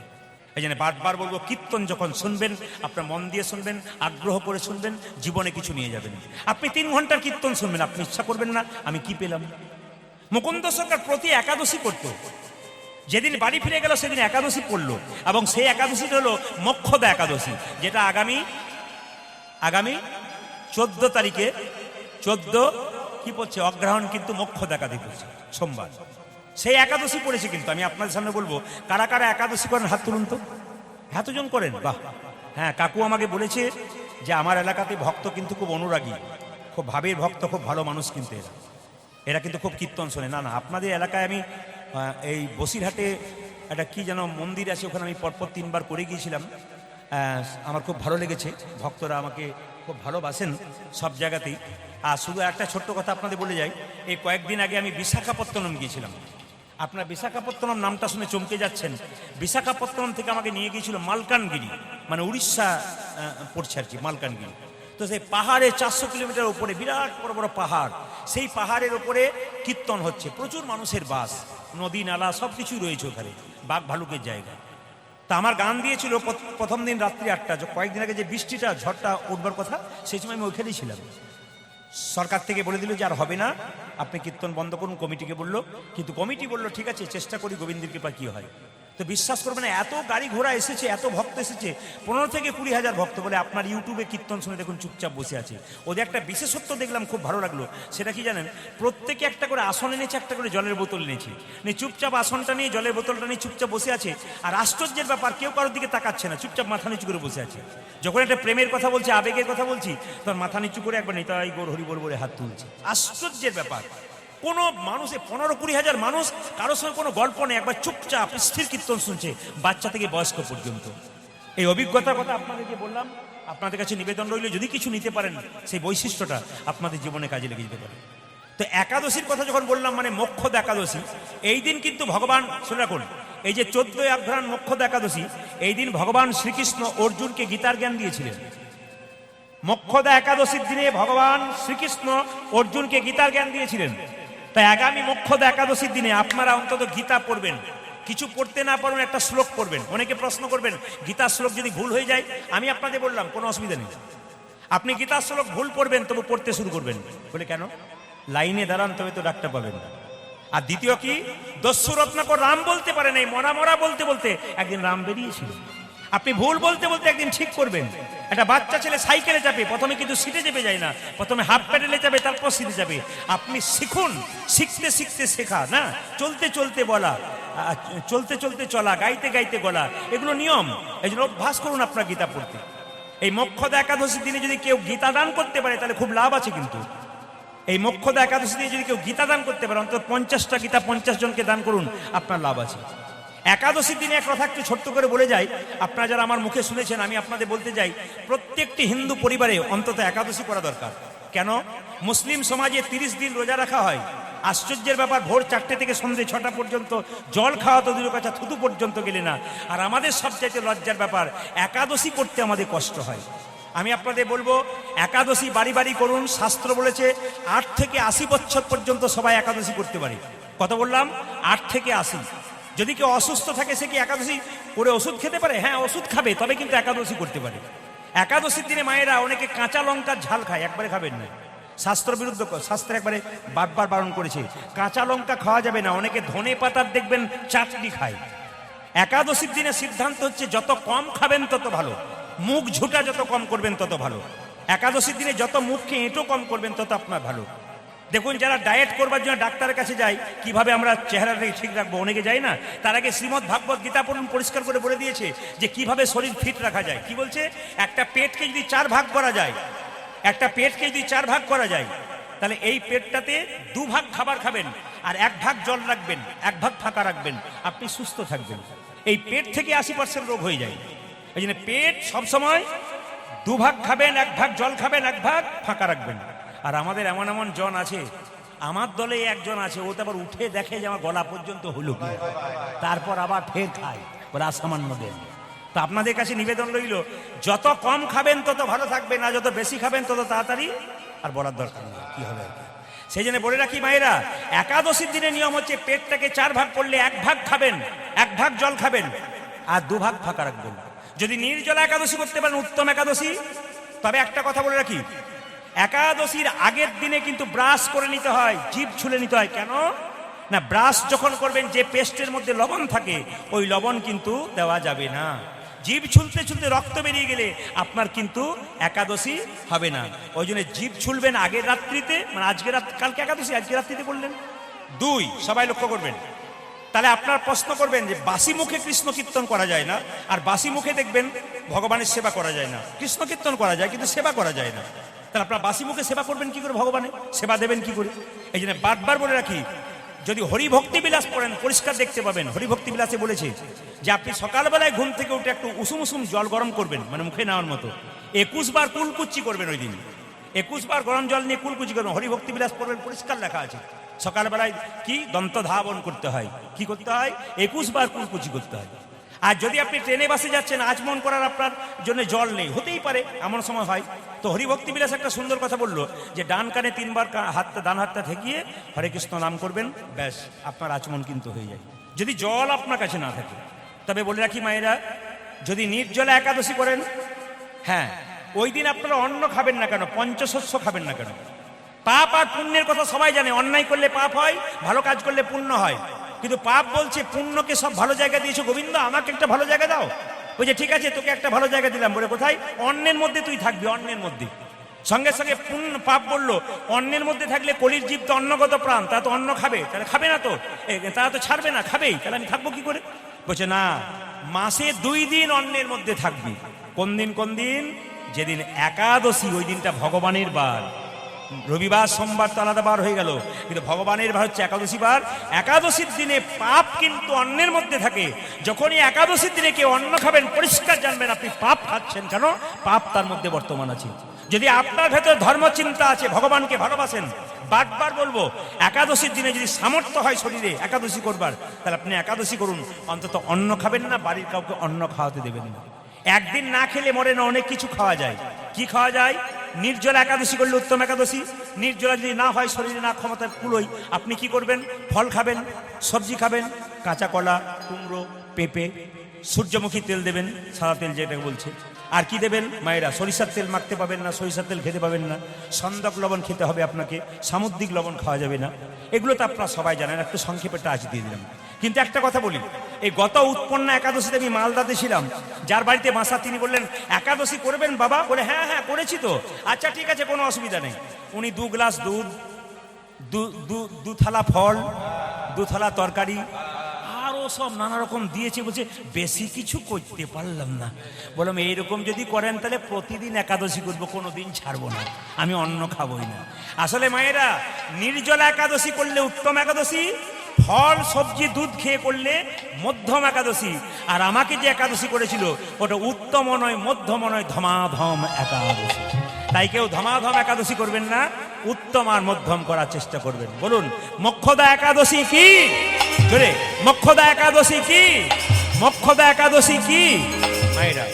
S1: এই জন্য বারবার বলবো, কীর্তন যখন শুনবেন আপনার মন দিয়ে শুনবেন, আগ্রহ করে শুনবেন, জীবনে কিছু নিয়ে যাবেন। আপনি 3 ঘন্টার কীর্তন শুনবেন, আপনি ইচ্ছা করবেন না আমি কি পেলাম। মুকুন্দ সরকার প্রতি একাদশী করত, যেদিন বাড়ি ফিরে গেল সেদিন একাদশী পড়লো, এবং সেই একাদশীটা হলো মোক্ষদা একাদশী, যেটা আগামী 14 তারিখে, 14 কি পড়ছে অগ্রহণ, কিন্তু মোক্ষদা একাদশী পড়ছে সোমবার, সেই একাদশী পড়েছে। কিন্তু আমি আপনাদের সামনে বলবো, কারা কারা একাদশী করেন হাত তুলুন তো। এতজন করেন, বাহ। হ্যাঁ, কাকু আমাকে বলেছে যে আমার এলাকাতে ভক্ত কিন্তু খুব অনুরাগী, খুব ভাবের ভক্ত, খুব ভালো মানুষ, কিন্তু এরা কিন্তু খুব কীর্তন শোনে। না না, আপনাদের এলাকায় আমি এই বসিরহাটে একটা কি যেন মন্দির আছে, ওখানে আমি পরপর 3 বার করে গিয়েছিলাম। আমার খুব ভালো লেগেছে, ভক্তরা আমাকে খুব ভালোবাসেন সব জায়গাতেই। আর শুধু একটা ছোট্ট কথা আপনাদের বলে যাই, এই কয়েকদিন আগে আমি বিশাখাপত্তনম গিয়েছিলাম। আপনার বিশাখাপত্তনম নামটা শুনে চমকে যাচ্ছেন। বিশাখাপত্তনম থেকে আমাকে নিয়ে গিয়েছিল মালকানগিরি, মানে উড়িষ্যা পড়ছে আর কি, মালকানগিরি। তো সেই পাহাড়ে 400 কিলোমিটার উপরে বিরাট বড় বড় পাহাড়, সেই পাহাড়ের উপরে কীর্তন হচ্ছে, প্রচুর মানুষের বাস, নদী নালা সব কিছুই রয়েছে ওখানে, বাঘ ভালুকের জায়গা। তা আমার গান দিয়েছিল প্রথম দিন রাত্রি 8টা, কয়েকদিন আগে যে বৃষ্টিটা ঝড়টা উঠবার কথা, সেই সময় আমি ওইখানেই ছিলাম। সরকার থেকে বলে দিল যে আর হবে না, আপনি কীর্তন বন্ধ করুন, কমিটিকে বললো। কিন্তু কমিটি বললো ঠিক আছে, চেষ্টা করি, গোবিন্দের কৃপা কি হয়। তো বিশ্বাস করবেন, এত গাড়ি ঘোড়া এসেছে, এত ভক্ত এসেছে, 15 থেকে 20 হাজার ভক্ত। বলে আপনার ইউটিউবে কীর্তন শুনে দেখুন চুপচাপ বসে আছে। ওদের একটা বিশেষত্ব দেখলাম, খুব ভালো লাগলো। সেটা কি জানেন, প্রত্যেকে একটা করে আসন এনেছে, একটা করে জলের বোতল এনেছে, চুপচাপ আসনটা নিয়ে জলের বোতলটা নিয়ে চুপচাপ বসে আছে। আর আশ্চর্যের ব্যাপার, কেউ কারোর দিকে তাকাচ্ছে না, চুপচাপ মাথা নিচু করে বসে আছে। যখন একটা প্রেমের কথা বলছি, আবেগের কথা বলছি, তখন মাথা নিচু করে একবার নিতাই গৌর হরি বল বলে হাত তুলছে। আশ্চর্যের ব্যাপার, কোনো মানুষে 15-20 হাজার মানুষ, কারোর সঙ্গে কোনো গল্প নেই, একবার চুপচাপ স্থির কীর্তন শুনছে, বাচ্চা থেকে বয়স্ক পর্যন্ত। এই অভিজ্ঞতার কথা আপনাদেরকে বললাম, আপনাদের কাছে নিবেদন রইল, যদি কিছু নিতে পারেন সেই বৈশিষ্ট্যটা আপনাদের জীবনে কাজে লেগে যেতে পারে। তো একাদশীর কথা যখন বললাম, মানে মোক্ষদা একাদশী, এই দিন কিন্তু ভগবান, শুনে রাখুন, এই যে 14 অঘ্রাণ মোক্ষদা একাদশী, এই দিন ভগবান শ্রীকৃষ্ণ অর্জুনকে গীতার জ্ঞান দিয়েছিলেন। মোক্ষদা একাদশীর দিনে ভগবান শ্রীকৃষ্ণ অর্জুনকে গীতার জ্ঞান দিয়েছিলেন। তাই আগামী মোক্ষদা একাদশীর দিনে আপনারা অন্তত গীতা পড়বেন, কিছু পড়তে না পারবেন একটা শ্লোক পড়বেন। অনেকে প্রশ্ন করবেন গীতার শ্লোক যদি ভুল হয়ে যায়, আমি আপনাদের বললাম কোনো অসুবিধা নেই, আপনি গীতার শ্লোক ভুল পড়বেন, তবু পড়তে শুরু করবেন। বলে কেন? লাইনে দাঁড়ান, তবে তো ডাক্তার পাবেন। আর দ্বিতীয় কি, দস্যু রত্নাকর রাম বলতে পারে নাই, মরা মরা বলতে বলতে একদিন রাম বেরিয়েছিল। আপনি ভুল বলতে বলতে একদিন ঠিক করবেন। একটা বাচ্চা ছেলে সাইকেলে চাপে, প্রথমে কিন্তু সিটে চেপে যায় না, প্রথমে হাফ প্যাডেলে যাবে, তারপর সিটে যাবে। আপনি শিখুন, শিখতে শিখতে শেখা, না চলতে চলতে বলা, চলতে চলতে চলা, গাইতে গাইতে গলা, এগুলো নিয়ম। এই জন্য অভ্যাস করুন আপনার গীতা পড়তে। এই মোক্ষদা একাদশীর দিনে যদি কেউ গীতা দান করতে পারে, তাহলে খুব লাভ আছে। কিন্তু এই মোক্ষদা একাদশী দিয়ে যদি কেউ গীতা দান করতে পারে, অন্তত 50টা গীতা 50 জনকে দান করুন, আপনার লাভ আছে। একাদশীর দিনে এক কথা একটু ছোট্ট করে বলে যাই, আপনারা যারা আমার মুখে শুনেছেন, আমি আপনাদের বলতে যাই, প্রত্যেকটি হিন্দু পরিবারে অন্তত একাদশী করা দরকার। কেন? মুসলিম সমাজে 30 দিন রোজা রাখা হয়। আশ্চর্যের ব্যাপার, ভোর 4টে থেকে সন্ধ্যে 6টা পর্যন্ত জল খাওয়া তো দূরের কথা, থুতু পর্যন্ত গেলে না। আর আমাদের সবচাইতে লজ্জার ব্যাপার, একাদশী করতে আমাদের কষ্ট হয়। আমি আপনাদের বলবো, একাদশী বাড়ি বাড়ি করুন। শাস্ত্র বলেছে 8 থেকে 80 বছর পর্যন্ত সবাই একাদশী করতে পারে। কত বললাম? 8 থেকে 80। যদি কেউ অসুস্থ থাকে, সে কি একাদশী করে ওষুধ খেতে পারে? হ্যাঁ, ওষুধ খাবে, তবে কিন্তু একাদশী করতে পারে। একাদশীর দিনে মায়েরা অনেকে কাঁচা লঙ্কার ঝাল খায়, একবারে খাবেন না, শাস্ত্র বিরুদ্ধ। শাস্ত্রে একবারে বারবার বারণ করেছে, কাঁচা লঙ্কা খাওয়া যাবে না। অনেকে ধনে পাতার দেখবেন চাটনি খায়। একাদশীর দিনে সিদ্ধান্ত হচ্ছে যত কম খাবেন তত ভালো, মুখ ঝুটা যত কম করবেন তত ভালো। একাদশীর দিনে যত মুখকে এঁটো কম করবেন তত আপনার ভালো। দেখুন, যারা ডায়েট করবার জন্য ডাক্তারের কাছে যায়, কিভাবে আমরা চেহারাটাকে ঠিক রাখবো, অনেকে যায় না। তার আগে শ্রীমদ্ ভাগবত গীতা পড়ুন, পরিষ্কার করে বলে দিয়েছে যে কিভাবে শরীর ফিট রাখা যায়। কি বলছে? একটা পেটকে যদি 4 ভাগ করা যায়, একটা পেটকে যদি 4 ভাগ করা যায়, তাহলে এই পেটটাতে 2 ভাগ খাবার খাবেন, আর 1 ভাগ জল রাখবেন, 1 ভাগ ফাঁকা রাখবেন, আপনি সুস্থ থাকবেন। এই পেট থেকে 80% রোগ হয়ে যায়। এই জন্য পেট সবসময় 2 ভাগ খাবেন, 1 ভাগ জল খাবেন, 1 ভাগ ফাঁকা রাখবেন। আর আমাদের এমন এমন জন আছে, আমার দলে একজন আছে, ও তো আবার উঠে দেখে যে আমার গলা পর্যন্ত হলো, তারপর আবার ফের খায়, ওরা সামান্য দেন। তো আপনাদের কাছে নিবেদন রইল, যত কম খাবেন তত ভালো থাকবেন, আর যত বেশি খাবেন তত তাড়াতাড়ি আর বলার দরকার নেই কি হবে আর কি। সেই জন্য বলে রাখি মায়েরা, একাদশীর দিনের নিয়ম হচ্ছে পেটটাকে 4 ভাগ করলে 1 ভাগ খাবেন, 1 ভাগ জল খাবেন, আর 2 ভাগ ফাঁকা রাখবেন। যদি নির্জলা একাদশী করতে পারেন উত্তম একাদশী। তবে একটা কথা বলে রাখি, একাদশীর আগের দিনে কিন্তু ব্রাশ করে নিতে হয়, জিভ ছুলে নিতে হয়। কেন না, ব্রাশ যখন করবেন যে পেস্টের মধ্যে লবণ থাকে ওই লবণ কিন্তু দেওয়া যাবে না। জিভ ছুলতে ছুলতে রক্ত বেরিয়ে গেলে আপনার কিন্তু একাদশী হবে না। ওই জন্য জিভ ছুলবেন আগের রাত্রিতে, মানে আজকে কালকে একাদশী, আজকে রাত্রিতে বললেন। 2, সবাই লক্ষ্য করবেন। তাহলে আপনার প্রশ্ন করবেন যে বাসি মুখে কৃষ্ণ কীর্তন করা যায় না, আর বাসি মুখে দেখবেন ভগবানের সেবা করা যায় না। কৃষ্ণ কীর্তন করা যায় কিন্তু সেবা করা যায় না। তাহলে আপনার বাসি মুখে সেবা করবেন কি করে, ভগবানের সেবা দেবেন কি করে? এই জন্য বারবার বলে রাখি, যদি হরিভক্তি বিলাস পড়েন পরিষ্কার দেখতে পাবেন। হরিভক্তি বিলাসে বলেছে যে আপনি সকালবেলায় ঘুম থেকে উঠে একটু উষুম উষুম জল গরম করবেন, মানে মুখে নেওয়ার মতো 21 বার কুলকুচি করবেন। ওই দিন 21 বার গরম জল নিয়ে কুলকুচি করবেন, হরিভক্তি বিলাস পড়বেন, পরিষ্কার লেখা আছে। সকালবেলায় কি দন্ত ধাবন করতে হয়, কি করতে হয়, 21 বার কুলকুচি করতে হয়। আর যদি আপনি ট্রেনে বাসে যাচ্ছেন, আচমন করার আপনার জন্য জল নেই, হতেই পারে এমন সময় হয়, তো হরিভক্তি বিলাস একটা সুন্দর কথা বললো যে ডান কানে 3 বার হাতটা, ডান হাতটা ঠেকিয়ে হরে কৃষ্ণ নাম করবেন, ব্যাস আপনার আচমন কিন্তু হয়ে যায়, যদি জল আপনার কাছে না থাকে। তবে বলে রাখি মায়েরা, যদি নির্জলা একাদশী করেন, হ্যাঁ ওই দিন আপনারা অন্ন খাবেন না কেন, পঞ্চশস্য খাবেন না কেন? পাপ আর পুণ্যের কথা সবাই জানে, অন্যায় করলে পাপ হয়, ভালো কাজ করলে পুণ্য হয়। কিন্তু পাপ বলছে পুণ্যকে সব ভালো জায়গা দিয়েছো গোবিন্দ, আমাকে একটা ভালো জায়গা দাও। ওই যে ঠিক আছে তোকে একটা ভালো জায়গা দিলাম, বলে কোথায়? অন্যের মধ্যে তুই থাকবি, অন্যের মধ্যে। সঙ্গে সঙ্গে পুণ্য পাপ বললো অন্যের মধ্যে থাকলে কলির জীব তো অন্নগত প্রাণ, তারা তো অন্ন খাবে, তাহলে খাবে না তো, তারা তো ছাড়বে না, খাবেই, তাহলে আমি থাকবো কি করে? বলছে না, মাসে 2 দিন অন্যের মধ্যে থাকবি। কোন দিন কোন দিন? যেদিন একাদশী, ওই দিনটা ভগবানের বার। রবিবার সোমবার তো আলাদা বার হয়ে গেল, কিন্তু ভগবানের বার হচ্ছে একাদশী বার। একাদশীর দিনে পাপ কিন্তু অন্যের মধ্যে থাকে। যখনই একাদশীর দিনে কেউ অন্ন খাবেন, পরিষ্কার জানবেন আপনি পাপ খাচ্ছেন। কেন? পাপ তার মধ্যে বর্তমান আছে। যদি আপনার ভেতর ধর্মচিন্তা আছে, ভগবানকে ভালোবাসেন, বারবার বলবো একাদশীর দিনে যদি সামর্থ্য হয় শরীরে একাদশী করবার, তাহলে আপনি একাদশী করুন, অন্তত অন্ন খাবেন না, বাড়ির কাউকে অন্ন খাওয়াতে দেবেন না। একদিন না খেলে মরে না, অনেক কিছু খাওয়া যায়। কি খাওয়া যায়? নির্জলা একাদশী করলে উত্তম একাদশী। নির্জলা যদি না হয়, শরীরে না ক্ষমতা কুলোই, আপনি কি করবেন? ফল খাবেন, সবজি খাবেন, কাঁচা কলা, কুমড়ো, পেঁপে, সূর্যমুখী তেল দেবেন, সাদা তেল যেটাকে বলছে। আর কি দেবেন মায়েরা? সরিষার তেল মাখতে পাবেন না, সরিষার তেল খেতে পাবেন না, সন্দক লবণ খেতে হবে আপনাকে, সামুদ্রিক লবণ খাওয়া যাবে না। এগুলো তো আপনারা সবাই জানেন, একটু সংক্ষেপে টাচ দিয়ে দিলাম। কিন্তু একটা কথা বলি, এই গত উৎপন্না একাদশীতে আমি মালদাতে ছিলাম, যার বাড়িতে বাসা তিনি বললেন একাদশী করবেন বাবা? বলে হ্যাঁ হ্যাঁ করেছি তো। আচ্ছা ঠিক আছে, কোনো অসুবিধা নেই। উনি 2 গ্লাস দুধ, 2 থালা ফল, 2 থালা তরকারি, আরো সব নানা রকম দিয়েছে। বলছে বেশি কিছু করতে পারলাম না। বললাম এইরকম যদি করেন তাহলে প্রতিদিন একাদশী করবো, কোনোদিন ছাড়বো না, আমি অন্ন খাবোই না। আসলে মায়েরা, নির্জলা একাদশী করলে উত্তম একাদশী, ফল সবজি দুধ খেয়ে করলে মধ্যম একাদশী। আর আমাকে যে একাদশী করেছিল ওটা উত্তম নয়, মধ্যম নয়, ধমাধম একাদশী। তাই কেউ ধমাধম একাদশী করবেন না, উত্তম আর মধ্যম করার চেষ্টা করবেন। বলুন মোক্ষদা একাদশী কি? জোরে, মোক্ষদা একাদশী কি? মোক্ষদা একাদশী কি? মায়েরা,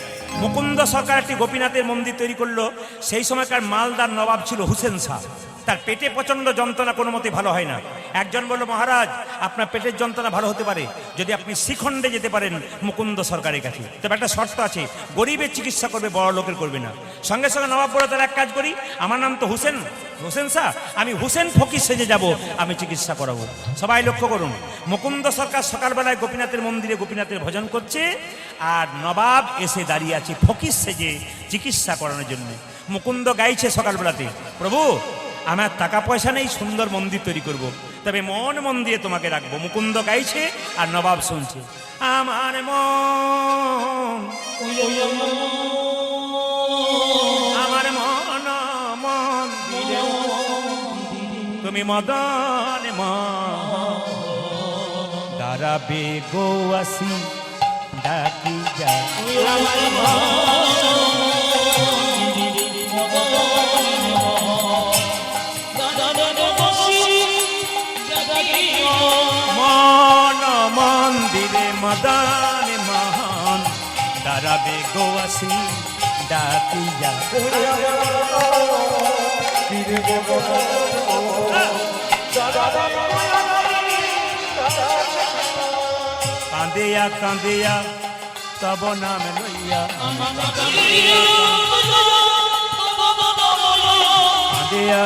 S1: মুকুন্দ সরকার একটি গোপীনাথের মন্দির তৈরি করলো। সেই সময়কার মালদার নবাব ছিল হুসেন শাহ। তার পেটে প্রচন্ড যন্ত্রণা, কোনো মতে ভালো হয় না। একজন বলল মহারাজ আপনার পেটের যন্ত্রণা ভালো হতে পারে যদি আপনি শ্রীখণ্ডে যেতে পারেন মুকুন্দ সরকারের কাছে, তবে একটা শর্ত আছে, গরিবের চিকিৎসা করবে, বড় লোকের করবে না। সঙ্গে সঙ্গে নবাব বলে তার এক কাজ করি, আমার নাম তো হোসেন শাহ, আমি হুসেন ফকির সেজে যাব, আমি চিকিৎসা করাবো। সবাই লক্ষ্য করুন, মুকুন্দ সরকার সকালবেলায় গোপীনাথের মন্দিরে গোপীনাথের ভজন করছে, আর নবাব এসে দাঁড়িয়ে আছে ফকির সেজে চিকিৎসা করানোর জন্য। মুকুন্দ গাইছে সকালবেলাতে, প্রভু আমার টাকা পয়সা নেই, সুন্দর মন্দির তৈরি করব, তবে মন দিয়ে তোমাকে রাখবো। মুকুন্দ গাইছে আর নবাব শুনছে। আমার মন, আমার মন দিলে তুমি মদন দাঁড়াবে গো আসি ডাকি যা। মন মন্দিরে মদন মোহন দাঁড়াবে গো আসি ডাকি যা। কাঁদিয়া কাঁদিয়া তব নাম লইয়া কাঁদিয়া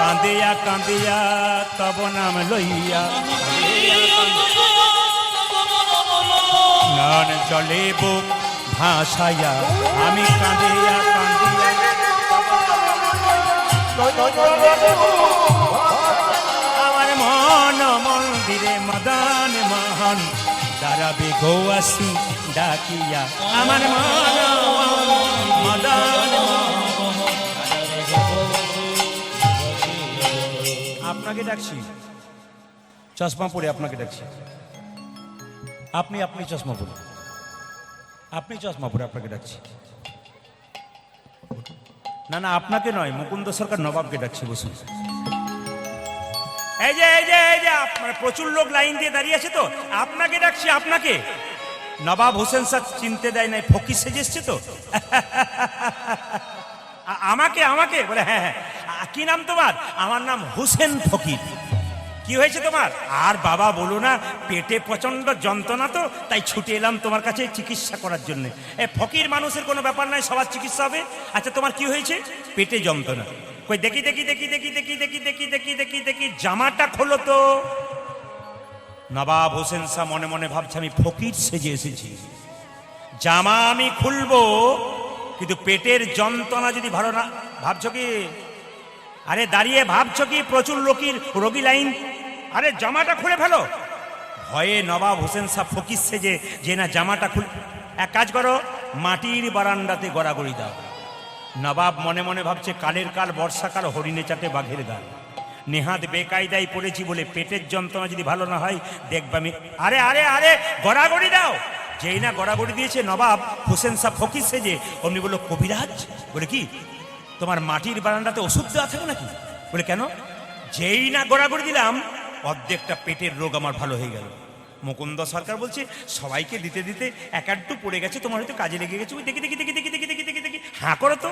S1: কাঁদিয়া কাঁদিয়া তব নাম লইয়া নয়ন জলে বুক ভাসাইয়া আমি কাঁদিয়া কাঁদিয়া আমার মন মন্দিরে মদন মোহন দাঁড়াবে গৌয়াসি ডাকিয়া আমার মন মদন আপনাকে ডাকছি চশমা পরে আপনাকে ডাকছি আপনি আপনি চশমা পরে আপনি চশমা পরে আপনাকে ডাকছি না না আপনাকে নয় মুকুন্দ সরকার নবাবকে ডাকছি বসুন এই যে আপনার প্রচুর লোক লাইন দিয়ে দাঁড়িয়ে আছে তো আপনাকে ডাকছি আপনাকে নবাব হোসেন স্যার চিনতে দেয় নাই ফকির সেজে এসছে তো আমাকে আমাকে বলে হ্যাঁ হ্যাঁ কি নাম তোমার আমার নাম হোসেন ফকির কি হয়েছে তোমার আর বাবা বলো না পেটে প্রচন্ড যন্ত্রণা তো তাই ছুটে এলাম তোমার কাছে চিকিৎসা করার জন্য এ ফকির মানুষের কোনো ব্যাপার নাই সবার চিকিৎসা হবে আচ্ছা তোমার কি হয়েছে পেটে যন্ত্রণা কই দেখি দেখি দেখি দেখি দেখি দেখি দেখি দেখি দেখি দেখি জামাটা খোলো তো নবাব হোসেন শাহ মনে মনে ভাবছে আমি ফকির সেজে এসেছি জামা আমি খুলবো কিন্তু পেটের যন্ত্রণা যদি ভালো না ভাবছো কি আরে দাঁড়িয়ে ভাবছো কি প্রচুর রোগী লাইন আরে জামাটা খুলে ফেলো ভয়ে নবাব হোসেন শাহ ফকির সেজে যে না জামাটা খুল এক কাজ করো মাটির বারান্দাতে গড়াগড়ি দাও নবাব মনে মনে ভাবছে কালের কাল বর্ষাকাল হরিণে চাটে বাঘের গাল নেহাত বেকায়দায় পড়েছি বলে পেটের যন্ত্রণা যদি ভালো না হয় দেখবা আমি আরে আরে আরে গড়াগড়ি দাও যেই না গড়াগড়ি দিয়েছে নবাব হোসেন শাহ ফকির সেজে অমনি বললো কবিরাজ বলে কি তোমার মাটির বারান্দাতে ওষুধ দেওয়া থাকে নাকি বলে কেন যেই না গড়াগড়ি দিলাম অর্ধেকটা পেটের রোগ আমার ভালো হয়ে গেল মুকুন্দ সরকার বলছে সবাইকে দিতে দিতে এক আধটু পড়ে গেছে তোমার হয়তো কাজে লেগে গেছে দেখি দেখি দেখি দেখি দেখি দেখি দেখি দেখি হাঁ করো তো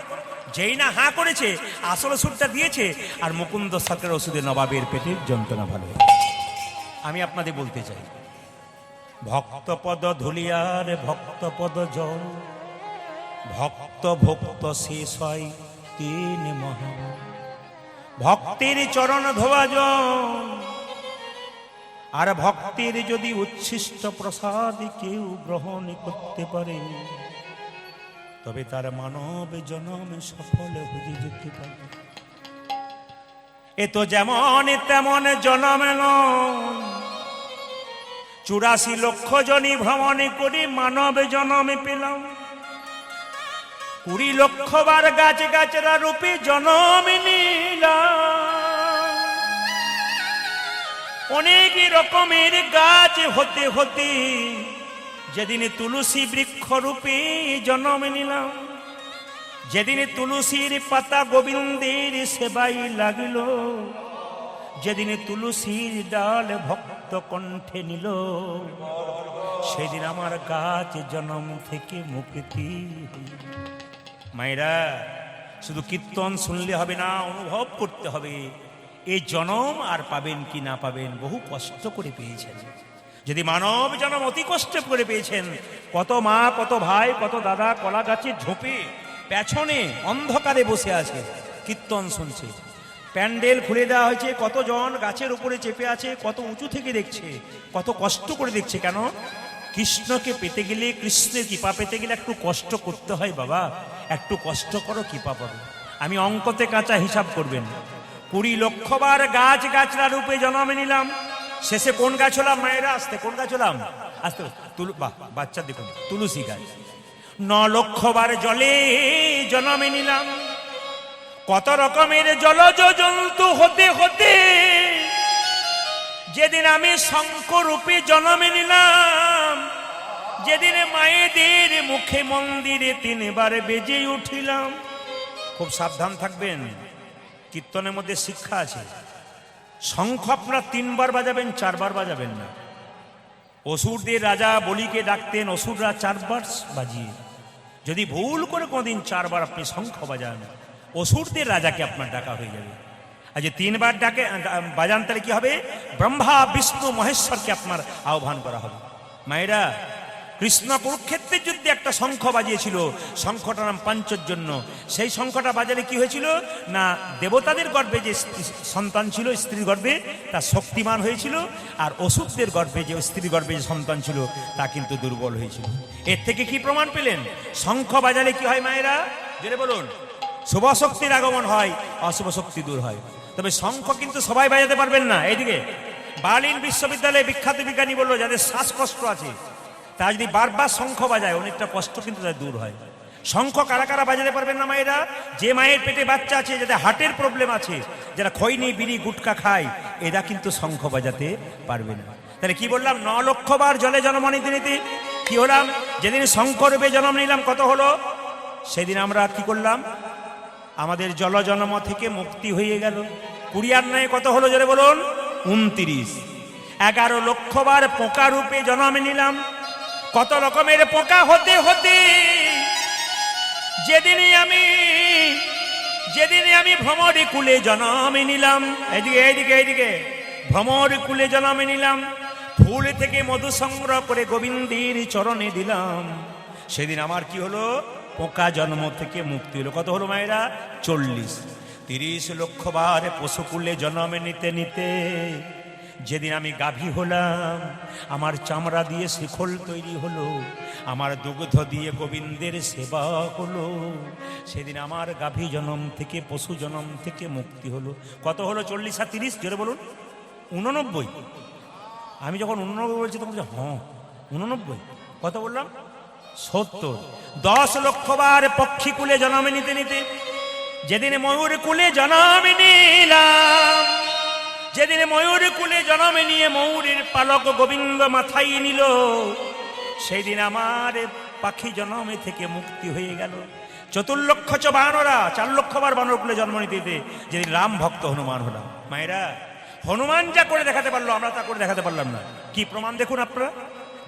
S1: যেই না হাঁ করেছে আসল ওষুধটা দিয়েছে আর মুকুন্দ সরকার ওষুধে নবাবের পেটের যন্ত্রণা ভালো হয়ে আমি আপনাদের বলতে চাই ভক্তপদ ধুলিয়ার ভক্তপদ জল ভক্ত ভক্ত শেষ হয় তিন মহা ভক্তের চরণ ধোয়া জল আর ভক্তের যদি উচ্ছিষ্ট প্রসাদ কেউ গ্রহণ করতে পারে তবে তার মানব জনম সফল হয়ে যেতে পারে এ তো যেমন তেমন জনম নয় 84 লক্ষ জনি ভ্রমণে করে মানব জনমে পেলাম 20 লক্ষ বার গাছ গাছরা রূপে জনম নিলাম অনেক রকমের গাছ হতে হতে যেদিন তুলসী বৃক্ষ রূপে জন্ম নিলাম যেদিন তুলসীর পাতা গোবিন্দের সেবাই লাগিল যেদিন তুলসীর ডাল ভক্ত কণ্ঠে নিল সেদিন আমার গাছ জন্ম থেকে মুক্তি মায়েরা শুধু কীর্তন শুনলে হবে না অনুভব করতে হবে এই জনম আর পাবেন কি না পাবেন বহু কষ্ট করে পেয়েছেন যদি মানব জনম অতি কষ্ট করে পেয়েছেন কত মা কত ভাই কত দাদা কলা গাছের ঝোপে পেছনে অন্ধকারে বসে আছে কীর্তন শুনছে প্যান্ডেল খুলে দেওয়া হয়েছে কতজন গাছের উপরে চেপে আছে কত উঁচু থেকে দেখছে কত কষ্ট করে দেখছে কেন কৃষ্ণকে পেতে গেলে, কৃষ্ণের কৃপা পেতে গেলে একটু কষ্ট করতে হয় বাবা, একটু কষ্ট করো, কৃপা পাবে। আমি অঙ্কতে কাঁচা হিসাব করবেন, 20 লক্ষ বার গাছ গাছরা রূপে জন্ম নিলাম, শেষে কোন গাছ হলাম মায়েরা? আসতে কোন গাছ হলাম? আসতে বাচ্চা দেখুন, তুলসী গাছ। 9 লক্ষ বার জলে জন্ম নিলাম, কত রকমের জলজ জন্তু হতে হতে যেদিন আমি শঙ্খ রূপে জন্ম নিলাম, যেদিন মায়েদের মুখে মন্দিরে 3 বার বেজে উঠিলাম। খুব সাবধান থাকবেন, কীর্তনের মধ্যে শিক্ষা আছে। শঙ্খ আপনার 3 বার বাজাবেন, 4 বার বাজাবেন না। অসুরদের রাজা বলিকে ডাকতেন, অসুররা 4 বার বাজিয়ে। যদি ভুল করে কোনদিন 4 বার আপনি শঙ্খ বাজান, অসুরদের রাজাকে আপনার ডাকা হয়ে যাবে। আর যে 3 বার ডাকে বাজান, তাহলে কি হবে? ব্রহ্মা বিষ্ণু মহেশ্বরকে আপনার আহ্বান করা হবে। মায়েরা, কৃষ্ণ কুরুক্ষেত্রের যুদ্ধে একটা শঙ্খ বাজিয়েছিল, শঙ্খটার নাম পাঞ্চজন্য। সেই শঙ্খটা বাজালে কি হয়েছিল না, দেবতাদের গর্ভে যে সন্তান ছিল, স্ত্রীর গর্ভে, তা শক্তিমান হয়েছিল, আর অসুরদের গর্ভে যে স্ত্রীর গর্ভে যে সন্তান ছিল তা কিন্তু দুর্বল হয়েছিল। এর থেকে কি প্রমাণ পেলেন? শঙ্খ বাজালে কি হয় মায়েরা? জেনে বলুন, শুভ শক্তির আগমন হয়, অশুভ শক্তি দূর হয়। তবে শঙ্খ কিন্তু সবাই বাজাতে পারবেন না। এইদিকে বার্লিন বিশ্ববিদ্যালয়ে বিখ্যাত বিজ্ঞানী বলল, যাদের শ্বাসকষ্ট আছে তারা যদি বারবার শঙ্খ বাজায়, অনেকটা কষ্ট কিন্তু তাদের দূর হয়। শঙ্খ কারা কারা বাজাতে পারবেন না মায়েরা? যে মায়ের পেটে বাচ্চা আছে, যাদের হার্টের প্রবলেম আছে, যারা খৈনি বিড়ি গুটকা খায়, এরা কিন্তু শঙ্খ বাজাতে পারবে না। তাহলে কি বললাম? 9 লক্ষ বার জলে জন্ম নিতে কি হলাম? যেদিন শঙ্খ রূপে জন্ম নিলাম, কত হলো? সেদিন আমরা কি করলাম? আমাদের জল জন্ম থেকে মুক্তি হয়ে গেল। 20 আর 9 কত হলো জোরে বলুন? 29। 11 লক্ষ বার পোকা রূপে জন্ম নিলাম, কত রকমের পোকা হতে হতে যেদিনে আমি ভ্রমরে কুলে জন্ম নিলাম। এইদিকে ভ্রমর কুলে জন্ম নিলাম, ফুল থেকে মধু সংগ্রহ করে গোবিন্দের চরণে দিলাম। সেদিন আমার কি হলো? পোকা জন্ম থেকে মুক্তি হলো। কত হলো মায়েরা? 40। 30 লক্ষ বার পশুকুলে জন্ম নিতে যেদিন আমি গাভী হলাম, আমার চামড়া দিয়ে শিখল তৈরি হলো, আমার দুগ্ধ দিয়ে গোবিন্দের সেবা হলো, সেদিন আমার গাভী জন্ম থেকে, পশু জন্ম থেকে মুক্তি হলো। কত হলো? 40 আর 30 জোরে বলুন? 89। আমি যখন 89 বলছি তখন হ্যাঁ 89। কত বললাম? 70। 10 লক্ষ বার পক্ষী কুলে জন্ম নিতে যেদিন ময়ূর কুলে জন্ম নিলাম, যেদিন ময়ূর কুলে জন্ম নিয়ে ময়ূরের পালক গোবিন্দ মাথায় নিল, সেই দিন আমার পাখি জন্মে থেকে মুক্তি হয়ে গেল। 4 লক্ষ বানরা, 4 লক্ষ বার বানর কুলে জন্ম নিতে যেদিন রাম ভক্ত হনুমান হলাম। মায়েরা, হনুমান যা করে দেখাতে পারলো, আমরা তা করে দেখাতে পারলাম না। কি প্রমাণ দেখুন আপনারা।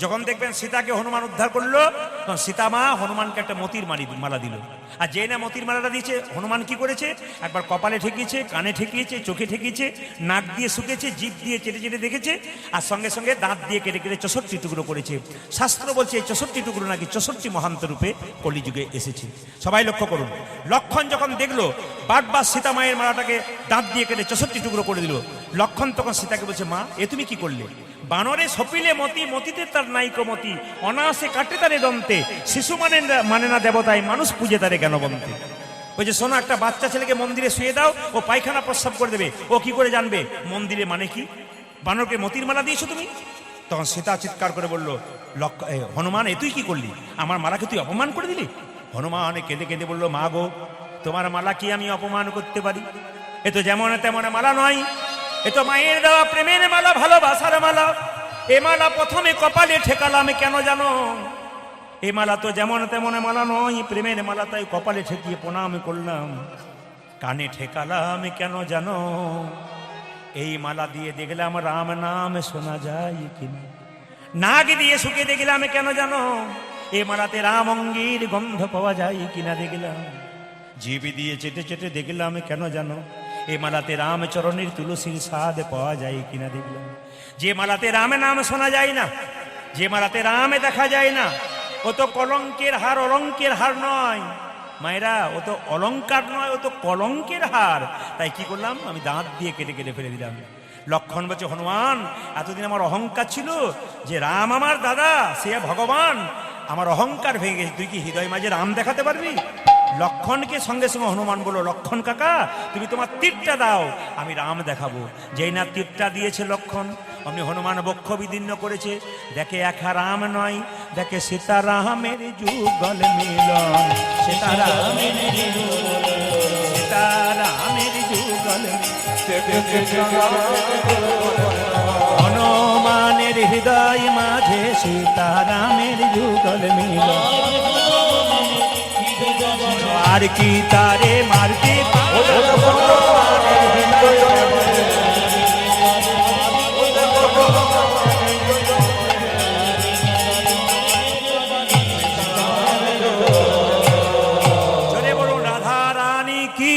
S1: যখন দেখবেন সীতাকে হনুমান উদ্ধার করলো, তখন সীতা মা হনুমানকে একটা মতির মালা দিল। আর যে না মতির মালাটা দিয়েছে, হনুমান কি করেছে? একবার কপালে ঠেকিয়েছে, কানে ঠেকিয়েছে, চোখে ঠেকিয়েছে, নাক দিয়ে শুকেছে, জিভ দিয়ে চেটে চেটে দেখেছে, আর সঙ্গে সঙ্গে দাঁত দিয়ে কেটে কেটে 64 টুকরো করেছে। শাস্ত্র বলছে এই 64 টুকরো নাকি 64 মহান্ত রূপে কলিযুগে এসেছে। সবাই লক্ষ্য করুন, লক্ষণ যখন দেখলো বারবার সীতা মায়ের মালাটাকে দাঁত দিয়ে কেটে 64 টুকরো করে দিল, লক্ষণ তখন সীতাকে বলছে, মা এ তুমি কি করলে? বানরে সপিলে মতিতে তার নাইকো মতি, অনায়াসে কাটে তারে দন্তে, শিশু মানে না দেবতায়, মানুষ পূজে তারে জ্ঞান বন্তে। ওই যে শোনো, একটা বাচ্চা ছেলেকে মন্দিরে শুয়ে দাও, ও পায়খানা প্রস্রাব করে দেবে, ও কি করে জানবে মন্দিরে মানে কি? বানরকে মতির মালা দিয়েছো তুমি। তখন সীতা চিৎকার করে বলল, হনুমান এ তুই কি করলি? আমার মালাকে তুই অপমান করে দিলি। হনুমান কেঁদে কেঁদে বলল, মা গো, তোমার মালা কি আমি অপমান করতে পারি? এ তো যেমন তেমন মালা নয়, এ তো মায়ের দেওয়া প্রেমের মালা, ভালোবাসার মালা। এ মালা প্রথমে কপালে ঠেকালাম কেন জানো? এ মালা তো যেমন তেমন মালা নয়, প্রেমের মালা, তাই কপালে ঠেকিয়ে প্রণাম করলাম। কানে ঠেকালাম কেন জানো? এই মালা দিয়ে দেখলাম রাম নাম শোনা যায় কিনা। নাক দিয়ে শুকে দেখলাম কেন জানো? এ মালাতে রাম অঙ্গীর গন্ধ পাওয়া যায় কিনা দেখলাম। জিভ দিয়ে চেটে চেটে দেখলাম কেন জানো? এ মালাতে রামচরণের তুলসীর স্বাদ পাওয়া যায় কিনা দেখলাম। যে মালাতে রামে নাম শোনা যায় না, যে মালাতে রামে দেখা যায় না, ও তো কলঙ্কের হার, অলঙ্কের হার নয় মায়েরা, ও তো অলঙ্কার নয়, ও তো কলঙ্কের হার। তাই কি করলাম? আমি দাঁত দিয়ে কেটে কেটে ফেলে দিলাম।
S2: লক্ষণ বলছে, হনুমান এতদিন আমার অহংকার ছিল যে রাম আমার দাদা, সে ভগবান, আমার অহংকার ভেঙে গেছে, তুই কি হৃদয় মাঝে রাম দেখাতে পারবি? লক্ষণকে সঙ্গে সঙ্গে হনুমান বলল, লক্ষণ কাকা তুমি তোমার তীরটা দাও, আমি রাম দেখাবো। যেই না তীরটা দিয়েছে লক্ষণ, অমনি হনুমান বক্ষ বিদীর্ণ করেছে, দেখে একা রাম নয়, দেখে সীতারামের যুগল মিলন, সীতারামের যুগল হনুমানের হৃদয় মাঝে সীতারামের যুগল মিলন, আর কি তারে মারতে জোরে বলুন রাধা রানী কি,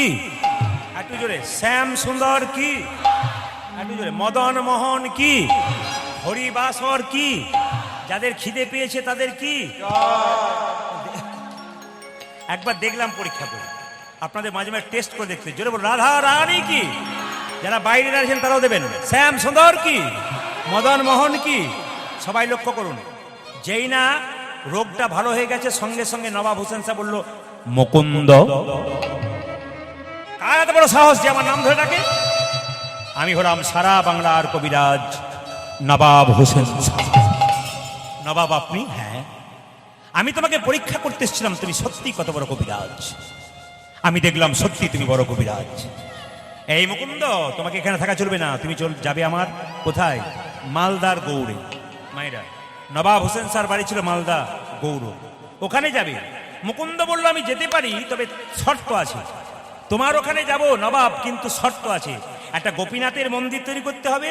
S2: একটু জোরে শ্যাম সুন্দর কি, একটু জোরে মদন মোহন কি, হরিবাসর কি, যাদের খিদে পেয়েছে তাদের কি। একবার দেখলাম পরীক্ষা করে, আপনাদের মাঝে মাঝে টেস্ট করে দেখতে, জোরে বলুন রাধা রানী কি। যারা বাইরে আছেন তারাও দেবেন, শ্যাম সুন্দর কি, মদন মোহন কি। সবাই লক্ষ্য করুন, যেই না রোগটা ভালো হয়ে গেছে, সঙ্গে সঙ্গে নবাব হোসেন সাহেব বলল, মুকুন্দ। কার এত বড় সাহস যে আমার নাম ধরে ডাকে? আমি হলাম সারা বাংলার কবিরাজ নবাব হোসেন সাহেব। নবাব আপনি? হ্যাঁ, আমি তোমাকে পরীক্ষা করতে এসেছিলাম, তুমি সত্যি কত বড় কবিরাজ। আমি দেখলাম সত্যি তুমি বড় কবিরাজ। এই মুকুন্দ, তোমাকে এখানে থাকা চলবে না, তুমি যাবে আমার কোথায়? মালদার গৌড়ে। মায়েরা, নবাব হোসেন স্যার বাড়ি ছিল মালদা গৌড়, ওখানে যাবে। মুকুন্দ বলল, আমি যেতে পারি, তবে শর্ত আছে। তোমার ওখানে যাব নবাব, কিন্তু শর্ত আছে, একটা গোপীনাথের মন্দির তৈরি করতে হবে,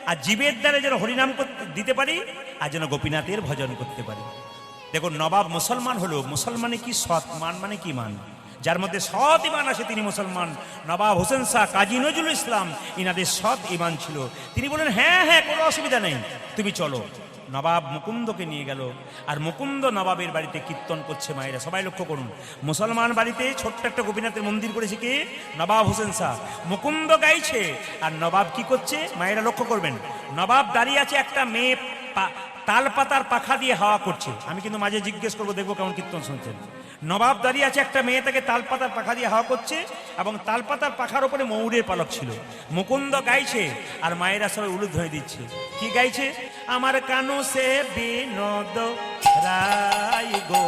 S2: আর জীবের দ্বারা যেন হরিনাম দিতে পারি, আর যেন গোপীনাথের ভজন করতে পারি। দেখুন, নবাব মুসলমান হলো, মুসলমানে কি সৎ, মান মানে কি মান, যার মধ্যে সৎ ইমান আসে তিনি মুসলমান। নবাব হোসেন শাহ, কাজী নজরুল ইসলাম, ইনাদের সৎ ইমান ছিল। তিনি বলেন, হ্যাঁ হ্যাঁ, কোনো অসুবিধা নেই, তুমি চলো। নবাব মুকুন্দকে নিয়ে গেল, আর মুকুন্দ নবাবের বাড়িতে কীর্তন করছে। মায়েরা সবাই লক্ষ্য করুন, মুসলমান বাড়িতে ছোট্ট একটা গোপীনাথের মন্দির করেছে কে? নবাব হোসেন শাহ। মুকুন্দ গাইছে, আর নবাব কি করছে? মায়েরা লক্ষ্য করবেন, নবাব দাঁড়িয়ে আছে, একটা মেয়ে তাল পাতার পাখা দিয়ে হাওয়া করছে। আমি কিন্তু মাঝে জিজ্ঞেস করবো, দেখবো কেমন কীর্তন শুনছেন। নবাব দাঁড়িয়ে আছে, একটা মেয়ে তাকে তাল পাতার পাখা দিয়ে হাওয়া করছে, এবং তাল পাতার পাখার উপরে ময়ূরের পালক ছিল। মুকুন্দ গাইছে, আর মায়েরা সবাই উলুধ্বনি দিচ্ছে। কি গাইছে? আমার কানু সে বিনোদ রায় গো,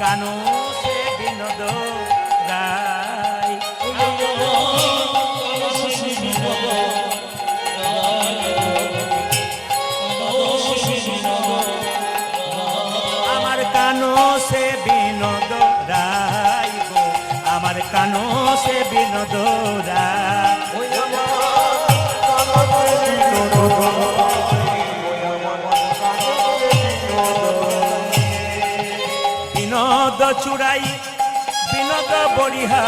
S2: কানু সে বিনোদ রায়, আমার কানু সে বিনোদ রায় গো, আমার কানু সে বিনোদ রায়। বিনোদ চুড়াই বিনোদ বড়িহা,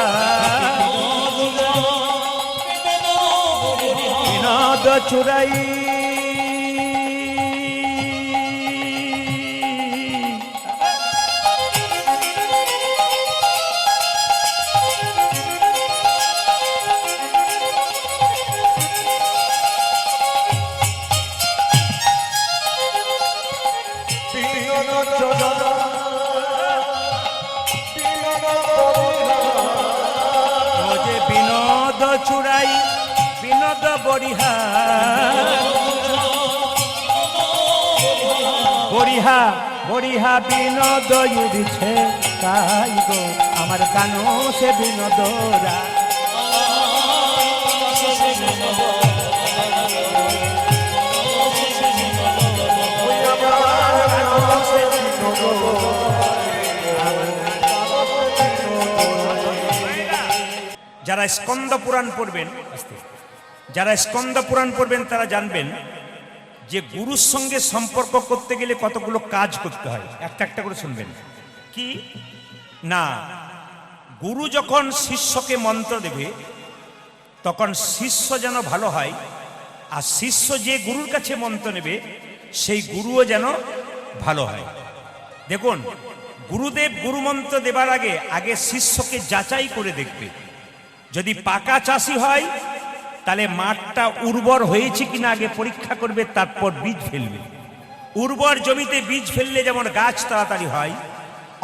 S2: বিনোদ চুড়াই বিনোদ চুড়াই বিনোদ বড়িহা, বড়িহা বড়িহা বিনোদ উড়িছে তাই গো, আমার কানো সে বিনোদ রায়। যারা স্কন্দ পুরাণ পড়বেন, যারা স্কন্দ পুরাণ পড়বেন তারা জানবেন যে গুরুর সঙ্গে সম্পর্ক করতে গেলে কতগুলো কাজ করতে হয়। একটা একটা করে শুনবেন। কি না, গুরু যখন শিষ্যকে মন্ত্র দেবে তখন শিষ্য যেন ভালো হয়, আর শিষ্য যে গুরুর কাছে মন্ত্র নেবে সেই গুরুও যেন ভালো হয়। দেখুন, গুরুদেব গুরুমন্ত্র দেবার আগে আগে শিষ্যকে যাচাই করে দেখবে। যদি পাকা চাষি হয় তাহলে মাঠটা উর্বর হয়েছে কিনা আগে পরীক্ষা করবে, তারপর বীজ ফেলবে। উর্বর জমিতে বীজ ফেললে যেমন গাছ তাড়াতাড়ি হয়,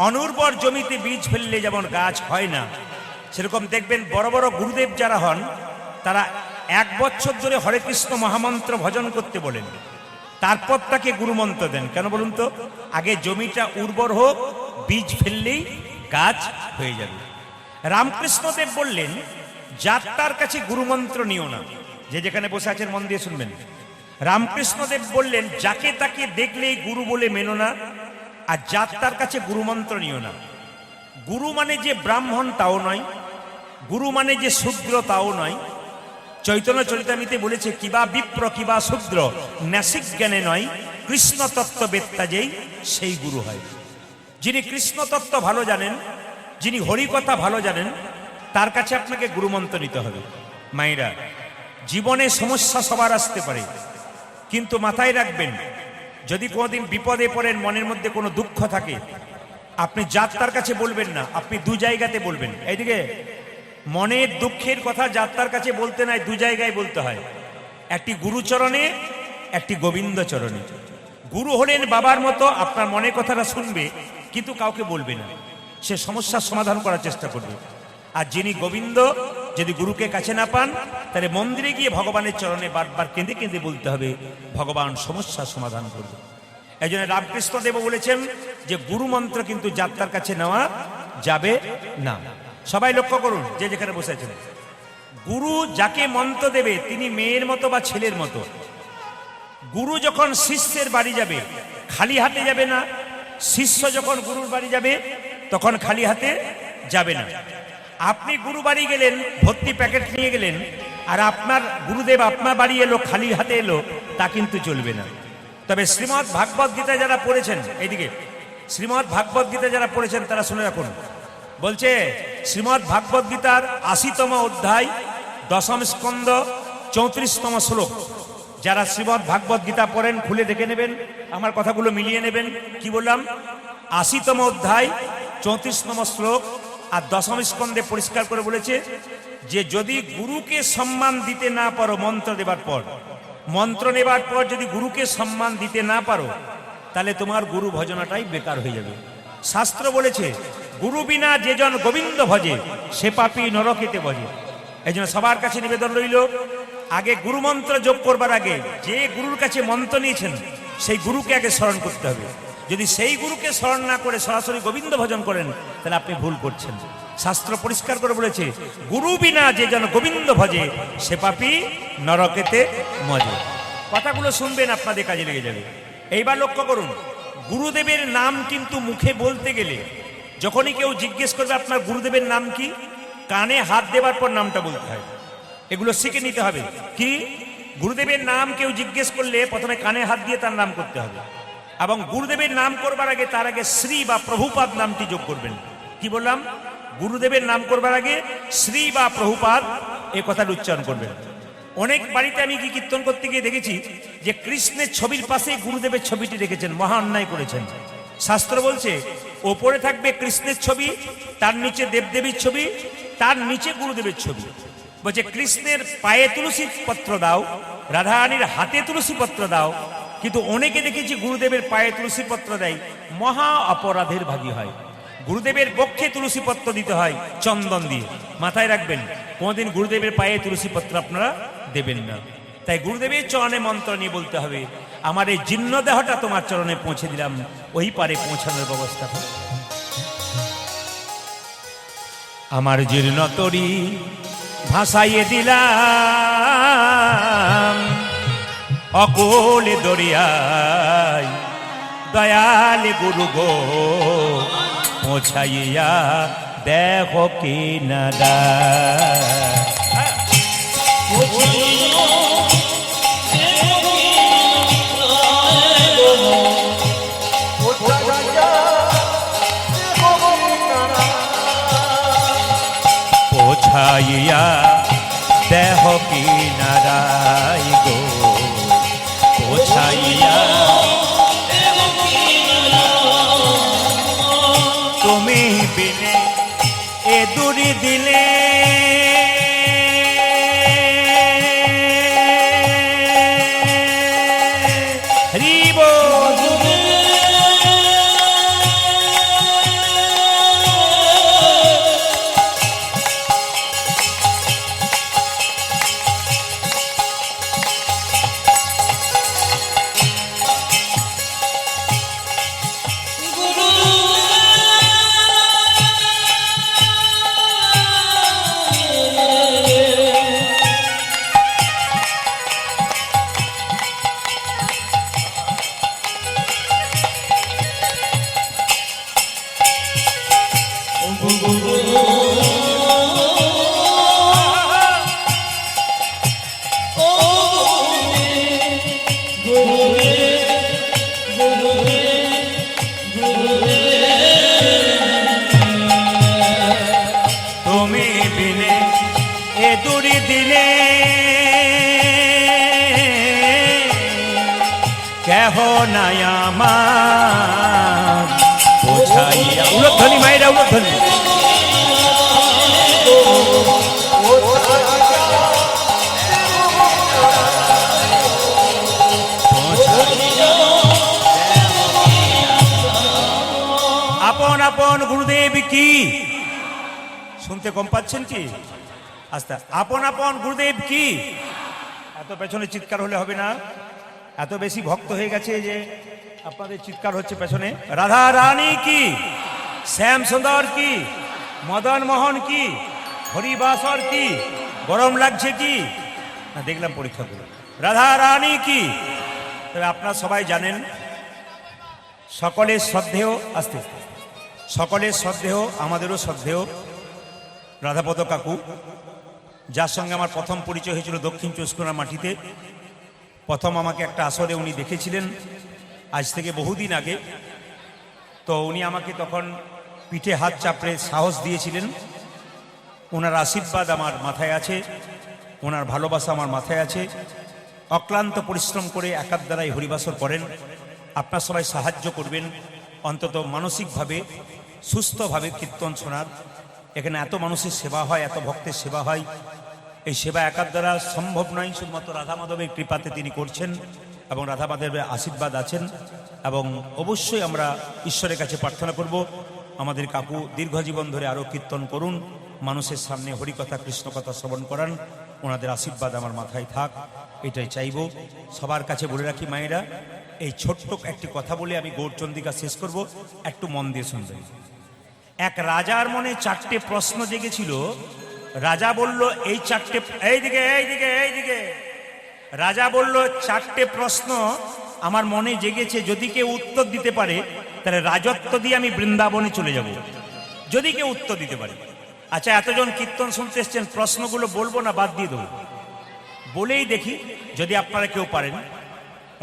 S2: অনুর্বর জমিতে বীজ ফেললে যেমন গাছ হয় না, সেরকম দেখবেন বড় বড় গুরুদেব যারা হন তারা 1 বছর ধরে হরে কৃষ্ণ মহামন্ত্র ভজন করতে বলেন, তারপর তাকে গুরুমন্ত্র দেন। কেন বলুন তো? আগে জমিটা উর্বর হোক, বীজ ফেললেই গাছ হয়ে যাবে। রামকৃষ্ণদেব বললেন, যাত্রার কাছে গুরুমন্ত্র নিও না। যে যেখানে বসে আছেন মন দিয়ে শুনবেন। রামকৃষ্ণদেব বললেন, যাকে তাকে দেখলেই গুরু বলে মেনো না, আর যাত্রার কাছে গুরুমন্ত্র নিও না। গুরু মানে যে ব্রাহ্মণ তাও নয়, গুরু মানে যে শূদ্র তাও নয়। চৈতন্য চরিতামৃতে বলেছে, কিবা বিপ্র কিবা শূদ্র ন্যাসিক জ্ঞানে নয়, কৃষ্ণ তত্ত্ববেত্তা যেই সেই গুরু হয়। যিনি কৃষ্ণ তত্ত্ব ভালো জানেন, যিনি হরিকথা ভালো জানেন, তার কাছে আপনাকে গুরুমন্ত্র নিতে হবে। মায়েরা, জীবনে সমস্যা সবার আসতে পারে, কিন্তু মাথায় রাখবেন, যদি কোনোদিন বিপদে পড়েন, মনের মধ্যে কোনো দুঃখ থাকে, আপনি যাত্রার কাছে বলবেন না, আপনি 2 জায়গাতে বলবেন। এইদিকে মনের দুঃখের কথা যাত্রার কাছে বলতে নাই, 2 জায়গায় বলতে হয়। একটি গুরুচরণে, একটি গোবিন্দ চরণে। গুরু হলেন বাবার মতো, আপনার মনের কথাটা শুনবে কিন্তু কাউকে বলবে না, সে সমস্যার সমাধান করার চেষ্টা করবে। আর যিনি গোবিন্দ, যদি গুরুকে কাছে না পান, তাহলে মন্দিরে গিয়ে ভগবানের চরণে বারবার কেঁদে কেঁদে বলতে হবে, ভগবান সমস্যার সমাধান করবে। এই জন্য রামকৃষ্ণদেব বলেছেন যে গুরু মন্ত্র কিন্তু যাত্রার কাছে নেওয়া যাবে না। সবাই লক্ষ্য করুন, যে যেখানে বসে আছেন, গুরু যাকে মন্ত্র দেবে তিনি মেয়ের মতো বা ছেলের মতো। গুরু যখন শিষ্যের বাড়ি যাবে খালি হাতে যাবে না, শিষ্য যখন গুরুর বাড়ি যাবে তখন খালি হাতে যাবে না। আপনি গুরু বাড়ি গেলেন, ভর্তি প্যাকেট নিয়ে গেলেন, আর আপনার গুরুদেব আপনার বাড়ি এলো খালি হাতে এলো, তা কিন্তু চলবে না। তবে শ্রীমদ্ ভাগবত গীতা যারা পড়েছেন, এইদিকে শ্রীমদ্ ভাগবত গীতা যারা পড়েছেন তারা শুনে রাখুন। বলছে শ্রীমদ্ ভাগবত গীতার 80তম অধ্যায় 10ম স্কন্ধ 34তম শ্লোক। যারা শ্রীমদ্ ভাগবত গীতা পড়েন খুলে দেখে নেবেন, আমার কথাগুলো মিলিয়ে নেবেন। কি বললাম? 80তম অধ্যায় 34তম শ্লোক আর 10ম স্কন্ধে পরিষ্কার করে বলেছে যে যদি গুরুকে সম্মান দিতে না পারো, মন্ত্র নেবার পর যদি গুরুকে সম্মান দিতে না পারো, তাহলে তোমার গুরু ভজনাটাই বেকার হয়ে যাবে। শাস্ত্র বলেছে, গুরু বিনা যে জন গোবিন্দ ভজে সে পাপী নরকেতে ভজে। এই জন্য সবার কাছে নিবেদন রইল, আগে গুরু মন্ত্র যোগ করবার আগে যে গুরুর কাছে মন্ত্র নিয়েছেন সেই গুরুকে আগে স্মরণ করতে হবে। যদি সেই গুরুকে স্মরণ না করে সরাসরি গোবিন্দ ভজন করেন, তাহলে আপনি ভুল করছেন। শাস্ত্র পরিষ্কার করে বলেছে, গুরু বিনা যে জন গোবিন্দ ভজে সে পাপী নরকেতে মজে। কথাগুলো শুনবেন, আপনাদের কাজে লেগে যাবে। এইবার লক্ষ্য করুন, গুরুদেবের নাম কিন্তু মুখে বলতে গেলে, যখনই কেউ জিজ্ঞেস করবে আপনার গুরুদেবের নাম কি, কানে হাত দেবার পর নামটা বলতে হয়। এগুলো শিখে নিতে হবে। কি? গুরুদেবের নাম কেউ জিজ্ঞেস করলে প্রথমে কানে হাত দিয়ে তার নাম করতে হবে, এবং গুরুদেবের নাম করবার আগে তার আগে শ্রী বা প্রভুপাদ নামটি যোগ করবেন। কি বললাম? গুরুদেবের নাম করবার আগে শ্রী বা প্রভুপাদ এই কথাটা উচ্চারণ করবেন। অনেক বাড়িতে আমি কি কীর্তন করতে গিয়ে দেখেছি যে কৃষ্ণের ছবির পাশে গুরুদেবের ছবিটি রেখেছেন, মহা অন্যায় করেছেন। শাস্ত্র বলছে ওপরে থাকবে কৃষ্ণের ছবি, তার নিচে দেবদেবীর ছবি, তার নিচে গুরুদেবের ছবি। বলছে কৃষ্ণের পায়ে তুলসী পত্র দাও, রাধারানীর হাতে তুলসী পত্র দাও, কিন্তু অনেকে দেখেছি গুরুদেবের পায়ে তুলসী পত্র দেয়, মহা অপরাধের ভাগী হয়। গুরুদেবের পক্ষে তুলসী পত্র দিতে হয় চন্দন দিয়ে। মাথায় রাখবেন, কোনদিন গুরুদেবের পায়ে তুলসী পত্র আপনারা দেবেন না। তাই গুরুদেবের চরণে মন্ত্র নিয়ে বলতে হবে, আমার এই জীর্ণ দেহটা তোমার চরণে পৌঁছে দিলাম, ওই পারে পৌঁছানোর ব্যবস্থা করো। আমার জীর্ণ তরি ভাসাইয়ে দিলাম অকলে দরিয়ায়, দয়াল গুরু গো পৌঁছাইয়া দেখো কি না পৌঁছাইয়া দেহ কি নারাই গো, পৌঁছাইয়া তুমি বিনে এ দূরি দিলে দেহ নায়ামার বোঝাইয়া। উলধ্বনি মায়েরা, উলধ্বনি। আপন আপন গুরুদেব কি, শুনতে কম পাচ্ছেন কি? আস্তে। আপন আপন গুরুদেব কি। এত পেছনে চিৎকার হলে হবে না, এত বেশি ভক্ত হয়ে গেছে যে আপনাদের চিৎকার হচ্ছে পেছনে। রাধা রানী কি, শ্যাম সুন্দর কি, মদন মোহন কি, হরিবাসর কি, গরম লাগছে কি না দেখলাম পরীক্ষা করে। রাধা রানী কি। তবে আপনারা সবাই জানেন, সকলের শ্রদ্ধেয়, আস্তে সকলের শ্রদ্ধেয়, আমাদেরও শ্রদ্ধেয় রাধাপদ কাকু, যার সঙ্গে আমার প্রথম পরিচয় হয়েছিল দক্ষিণ চৌস্কোনার মাটিতে। প্রথম আমাকে একটা আসরে উনি দেখেছিলেন আজ থেকে বহুদিন আগে। তো উনি আমাকে তখন পিঠে হাত চাপড়ে সাহস দিয়েছিলেন। ওনার আশীর্বাদ আমার মাথায় আছে, ওনার ভালোবাসা আমার মাথায় আছে। অক্লান্ত পরিশ্রম করে একার দ্বারাই হরিবাসর করেন। আপনার সবাই সাহায্য করবেন অন্তত মানসিকভাবে সুস্থভাবে কীর্তন শোনার। এখানে এত মানুষের সেবা হয়, এত ভক্তের সেবা হয়, এই সেবা একার দ্বারা সম্ভব নয়। শুধুমাত্র রাধা মাধবের কৃপাতে তিনি করছেন এবং রাধা মাধবের আশীর্বাদ আছেন। এবং অবশ্যই আমরা ঈশ্বরের কাছে প্রার্থনা করব আমাদের কাকু দীর্ঘজীবন ধরে আরও কীর্তন করুন, মানুষের সামনে হরিকথা কৃষ্ণকথা শ্রবণ করান। ওনাদের আশীর্বাদ আমার মাথায় থাক, এটাই চাইব। সবার কাছে বলে রাখি মায়েরা, এই ছোট্ট একটি কথা বলে আমি গৌরচন্দ্রিকা শেষ করব, একটু মন দিয়ে শুনবেন। এক রাজার মনে চারটে প্রশ্ন জেগেছিল। রাজা বলল এই চারটে, এইদিকে এইদিকে এইদিকে, রাজা বলল চারটে প্রশ্ন আমার মনে জেগেছে, যদি কেউ উত্তর দিতে পারে তাহলে রাজত্ব দিয়ে আমি বৃন্দাবনে চলে যাব, যদি কেউ উত্তর দিতে পারে। আচ্ছা, এতজন কীর্তন শুনতে এসছেন, প্রশ্নগুলো বলবো না বাদ দিয়ে দেবো? বলেই দেখি যদি আপনারা কেউ পারেন।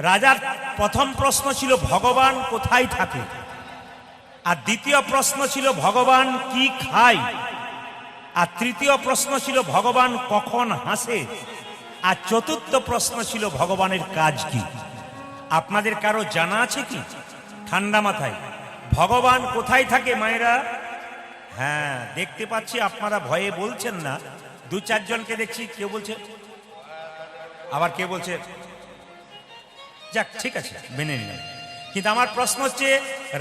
S2: রাজার প্রথম প্রশ্ন ছিল ভগবান কোথায় থাকে, আর দ্বিতীয় প্রশ্ন ছিল ভগবান কি খায়, আর তৃতীয় প্রশ্ন ছিল ভগবান কখন হাসে, আর চতুর্থ প্রশ্ন ছিল ভগবানের কাজ কি। আপনাদের কারো জানা আছে কি? ঠান্ডা মাথায় ভগবান কোথায় থাকে মায়েরা? হ্যাঁ, দেখতে পাচ্ছি আপনারা ভয়ে বলছেন না। দু চারজনকে দেখছি, কেউ বলছে, আবার কে বলছে যাক ঠিক আছে মেনে নিলাম। কিন্তু আমার প্রশ্ন হচ্ছে,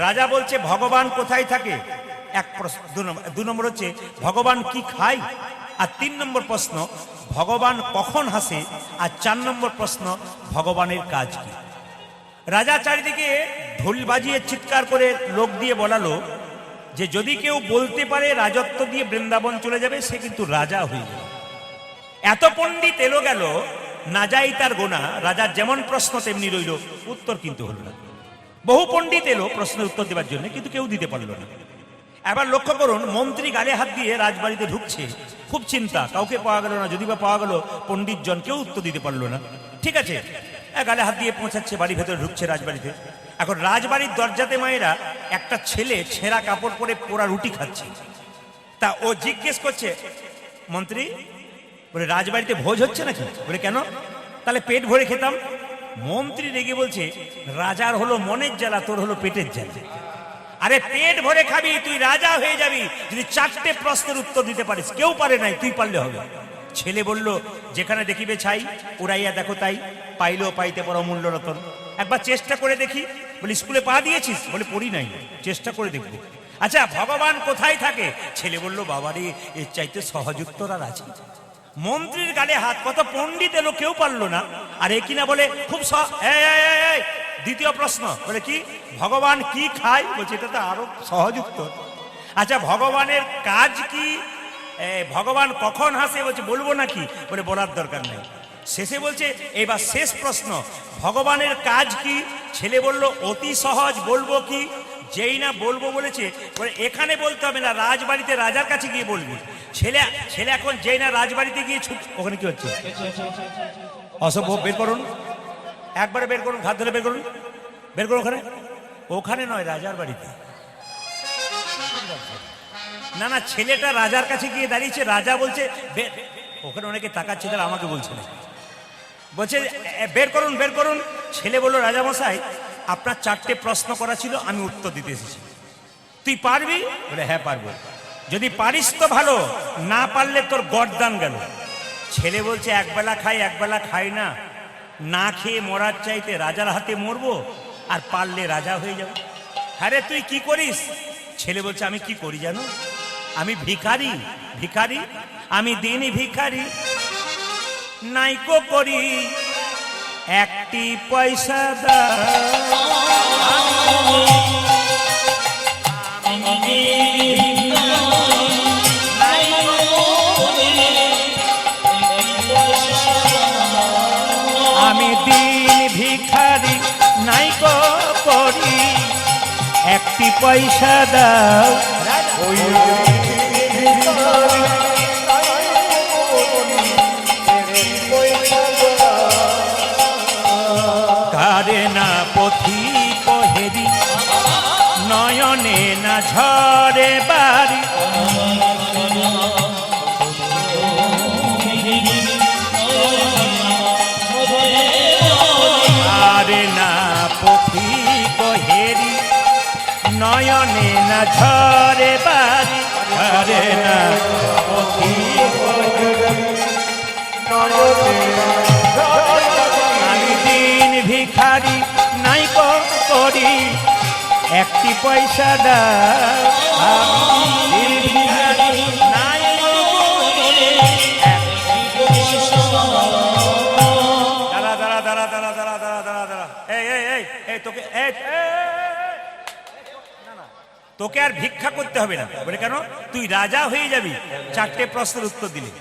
S2: রাজা বলছে ভগবান কোথায় থাকে, এক প্রশ্ন। দু নম্বর হচ্ছে ভগবান কি খায়, আর 3 নম্বর প্রশ্ন ভগবান কখন হাসে, আর 4 নম্বর প্রশ্ন ভগবানের কাজ কি। রাজা চারিদিকে ঢোল বাজিয়ে চিৎকার করে লোক দিয়ে বলালো যে যদি কেউ বলতে পারে রাজত্ব দিয়ে বৃন্দাবন চলে যাবে, সে কিন্তু রাজা হয়ে যাবে। এত পণ্ডিত এলো গেল, না যাই তার গোনা। রাজার যেমন প্রশ্ন তেমনি রইল, উত্তর কিন্তু হলো না। বহু পণ্ডিত এলো প্রশ্নের উত্তর দেওয়ার জন্য, কিন্তু কেউ দিতে পারলো না। এবার লক্ষ্য করুন, মন্ত্রী গালে হাত দিয়ে রাজবাড়িতে ঢুকছে, খুব চিন্তা, কাউকে পাওয়া গেল না। যদি বা পাওয়া গেল, পণ্ডিত জন কেউ উত্তর দিতে পারলো না। ঠিক আছে, গালে হাত দিয়ে পৌঁছাচ্ছে, বাড়ি ভেতরে ঢুকছে রাজবাড়িতে। এখন রাজবাড়ির দরজাতে মায়েরা একটা ছেলে ছেঁড়া কাপড় পরে পোড়া রুটি খাচ্ছে। তা ও জিজ্ঞেস করছে, মন্ত্রী বলে রাজবাড়িতে ভোজ হচ্ছে নাকি? বলে কেন? তাহলে পেট ভরে খেতাম। মন্ত্রী রেগে বলছে, রাজার হলো মনের জ্বালা, তোর হলো পেটের জ্বালা। আরে পেট ভরে খাবি, তুই রাজা হয়ে যাবি যদি 4টে প্রশ্নের উত্তর দিতে পারিস। কেউ পারে নাই, তুই পারলে হবে। ছেলে বলল, যেখানে দেখিবে ছাই, উড়াইয়া দেখো তাই, পাইলেও পাইতে পারো অমূল্য রতন। একবার চেষ্টা করে দেখি। বলে স্কুলে পা দিয়েছিস? বলে পড়ি নাই, চেষ্টা করে দেখবো। আচ্ছা, ভগবান কোথায় থাকে? ছেলে বলল, বাবারে এর চাইতে সহজ উত্তর আর আছে? মন্ত্রীর গালে হাত, কত পণ্ডিত এলো, কেউ পারলো না। আর এ কিনা বলে খুব দ্বিতীয় প্রশ্ন, বলে কি? ভগবান কি খায়? বলছে এটা তো আরো সহজ উত্তর। আচ্ছা, ভগবানের কাজ কি? ভগবান কখন হাসে? বলছে বলবো নাকি? বলে বলার দরকার নেই। শেষে বলছে, এবার শেষ প্রশ্ন, ভগবানের কাজ কি? ছেলে বলল, অতি সহজ, বলবো কি? যেই না বলবো বলেছে, বলে এখানে বলতে হবে না, রাজবাড়িতে রাজার কাছে গিয়ে বলবি। ছেলে এখন যেই না রাজবাড়িতে গিয়ে ওখানে কি হচ্ছে? অসভ্য, বের করুন, একবারে বের করুন, ঘাত ধরে বের করুন, বের করুন। ওখানে নয়, রাজার বাড়িতে। না না, ছেলেটা রাজার কাছে গিয়ে দাঁড়িয়েছে, রাজা বলছে ওখানে অনেকে তাকাচ্ছে, তারা আমাকে বলছে না, বলছে বের করুন বের করুন। ছেলে বলল, রাজা মশাই আপনার 4টে প্রশ্ন করা ছিল, আমি উত্তর দিতে এসেছি। তুই পারবি? বলে হ্যাঁ পারবো। যদি পারিস তো ভালো, না পারলে তোর গর্দান গেল। ছেলে বলছে একবেলা খাই একবেলা খাই না, না খেয়ে মরার চাইতে রাজার হাতে মরবো, আর পারলে রাজা হয়ে যাবো। আরে তুই কি করিস? ছেলে বলছে আমি কি করি জানো, আমি ভিখারি। ভিখারি? আমি দিনই ভিখারি, নাইকো করি একটি পয়সা আমি দিন ভিখারি, নাইকো করি একটি পয়সা দাও। কারে না পথি কহেরি, নয়নে না ঝরে বাড়ি, কারে না পথি কহেরি, নয়নে না ঝরে বাড়ি, কারে না পথি আমি দিন ভিখারি, নাইকো করি একটি পয়সা দাও। আমি দিন ভিখারি, নাইকো করি একটি পয়সা দাও। দাঁড়া দাঁড়া দাঁড়া দাঁড়া দাঁড়া দাঁড়া দাঁড়া দাঁড়া, এই এই এই এই তোকে তোকে আর ভিক্ষা করতে হবে না। বলে কেন? তুই রাজা হয়ে যাবি 4টে প্রশ্নের উত্তর দিলে।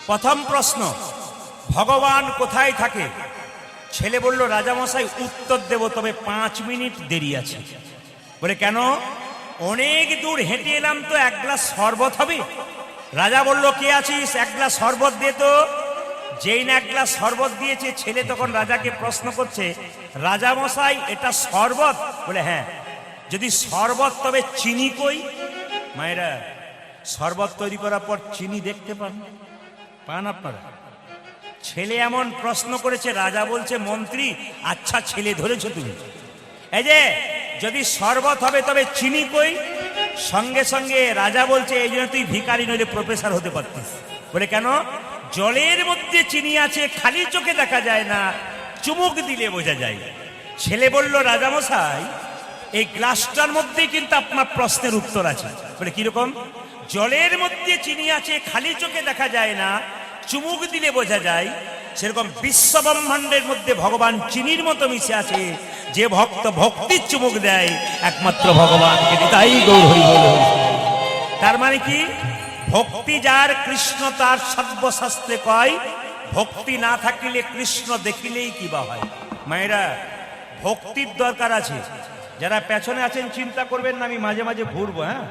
S2: প্রথম প্রশ্ন, ভগবান কোথায় থাকে? ছেলে বলল রাজামশাই উত্তর দেব, তবে 5 মিনিট দেরি আছে। বলে কেন? অনেক দূর হেঁটে এলাম তো, এক গ্লাস শরবত হবে। রাজা বলল কে আছিস, এক গ্লাস শরবত দে তো। যেই না এক গ্লাস শরবত দিয়েছে, ছেলে তখন রাজাকে প্রশ্ন করছে রাজামশাই এটা শরবত? বলে হ্যাঁ। যদি শরবত তবে চিনি কই? মায়েরা, শরবত তৈরি করার পর চিনি দেখতে পান আপনারা? ছেলে এমন প্রশ্ন করেছে, রাজা বলছে মন্ত্রী আচ্ছা ছেলে ধরেছ তুমি। এই যে যদি শরবত হবে তবে চিনি কই? সঙ্গে সঙ্গে রাজা বলছে এই জন্য তুই ভিখারি নইলে প্রফেসর হতে পারতিস। বলে কেন? জলের মধ্যে চিনি আছে, খালি চোখে দেখা যায় না, চুমুক দিলে বোঝা যায়। ছেলে বলল রাজামশাই এই গ্লাসটার মধ্যেই কিন্তু আপনার প্রশ্নের উত্তর আছে। বলে কিরকম? জলের মধ্যে চিনি আছে, খালি চোখে দেখা যায় না, চুমুক দিলে বোঝা যায়। সেরকম বিশ্ব ব্রহ্মাণ্ডের মধ্যে ভগবান চিনির মতো মিশে আছে। যে ভক্ত ভক্তির চুমুক দেয় একমাত্র ভগবানকে, তাই গৌর হরি বল। তার মানে কি? ভক্তি যার কৃষ্ণ তার সর্বশাস্ত্রে কয়, ভক্তি না থাকিলে কৃষ্ণ দেখিলেই কিবা হয়। মায়েরা, ভক্তির দরকার আছে। যারা পেছনে আছেন চিন্তা করবেন না, আমি মাঝে মাঝে ঘুরবো। হ্যাঁ,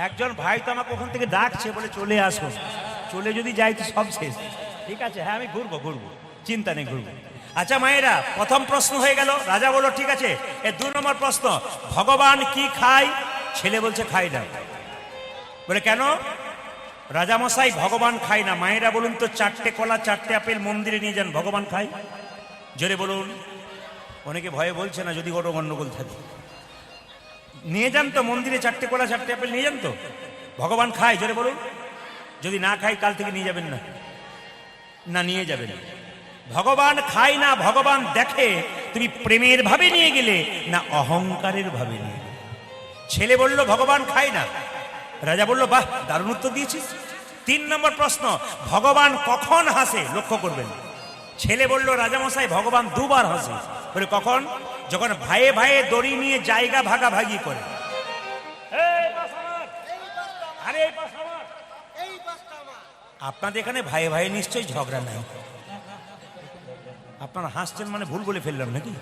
S2: একজন ভাই তো আমাকে ওখান থেকে ডাকছে, বলে চলে আসো। চলে যদি যাই তো সব শেষ। ঠিক আছে, হ্যাঁ আমি ঘুরবো, চিন্তা নেই, ঘুরবো। আচ্ছা মায়েরা, প্রথম প্রশ্ন হয়ে গেল। রাজা বলল ঠিক আছে। এর 2 নম্বর প্রশ্ন, ভগবান কি খায়? ছেলে বলছে খাই না। বলে কেন? রাজামশাই ভগবান খায় না। মায়েরা বলুন তো, 4টে কলা 4টে আপেল মন্দিরে নিয়ে যান, ভগবান খায়? জোরে বলুন। অনেকে ভয়ে বলছে না, যদি কোনো গন্ডগোল থাকে। নিয়ে যান তো মন্দিরে, 4টে কলা 4টে আপেল নিয়ে যান তো। ভগবান খায়? জোরে বলুন। যদি না খাই কাল থেকে নিয়ে যাবেন না, না নিয়ে যাবেন। ভগবান খায় না, ভগবান দেখে তুমি প্রেমের ভাবে নিয়ে গেলে না অহংকারের ভাবে নিয়ে গেলে। ছেলে বলল ভগবান খায় না। রাজা বলল বাহ, দারুণ উত্তর দিয়েছিস। 3 নম্বর প্রশ্ন, ভগবান কখন হাসে? লক্ষ্য করবেন। ছেলে বলল রাজামশাই ভগবান 2 বার হাসে। বলে কখন? যখন ভাইয়ে ভাইয়ে দড়ি নিয়ে জায়গা ভাগাভাগি করে। আপনাদের এখানে ভাইয়ে ভাইয়ে নিশ্চয়ই ঝগড়া নাই। আপনারা হাসছেন মানে ভুল বলে ফেললাম নাকি?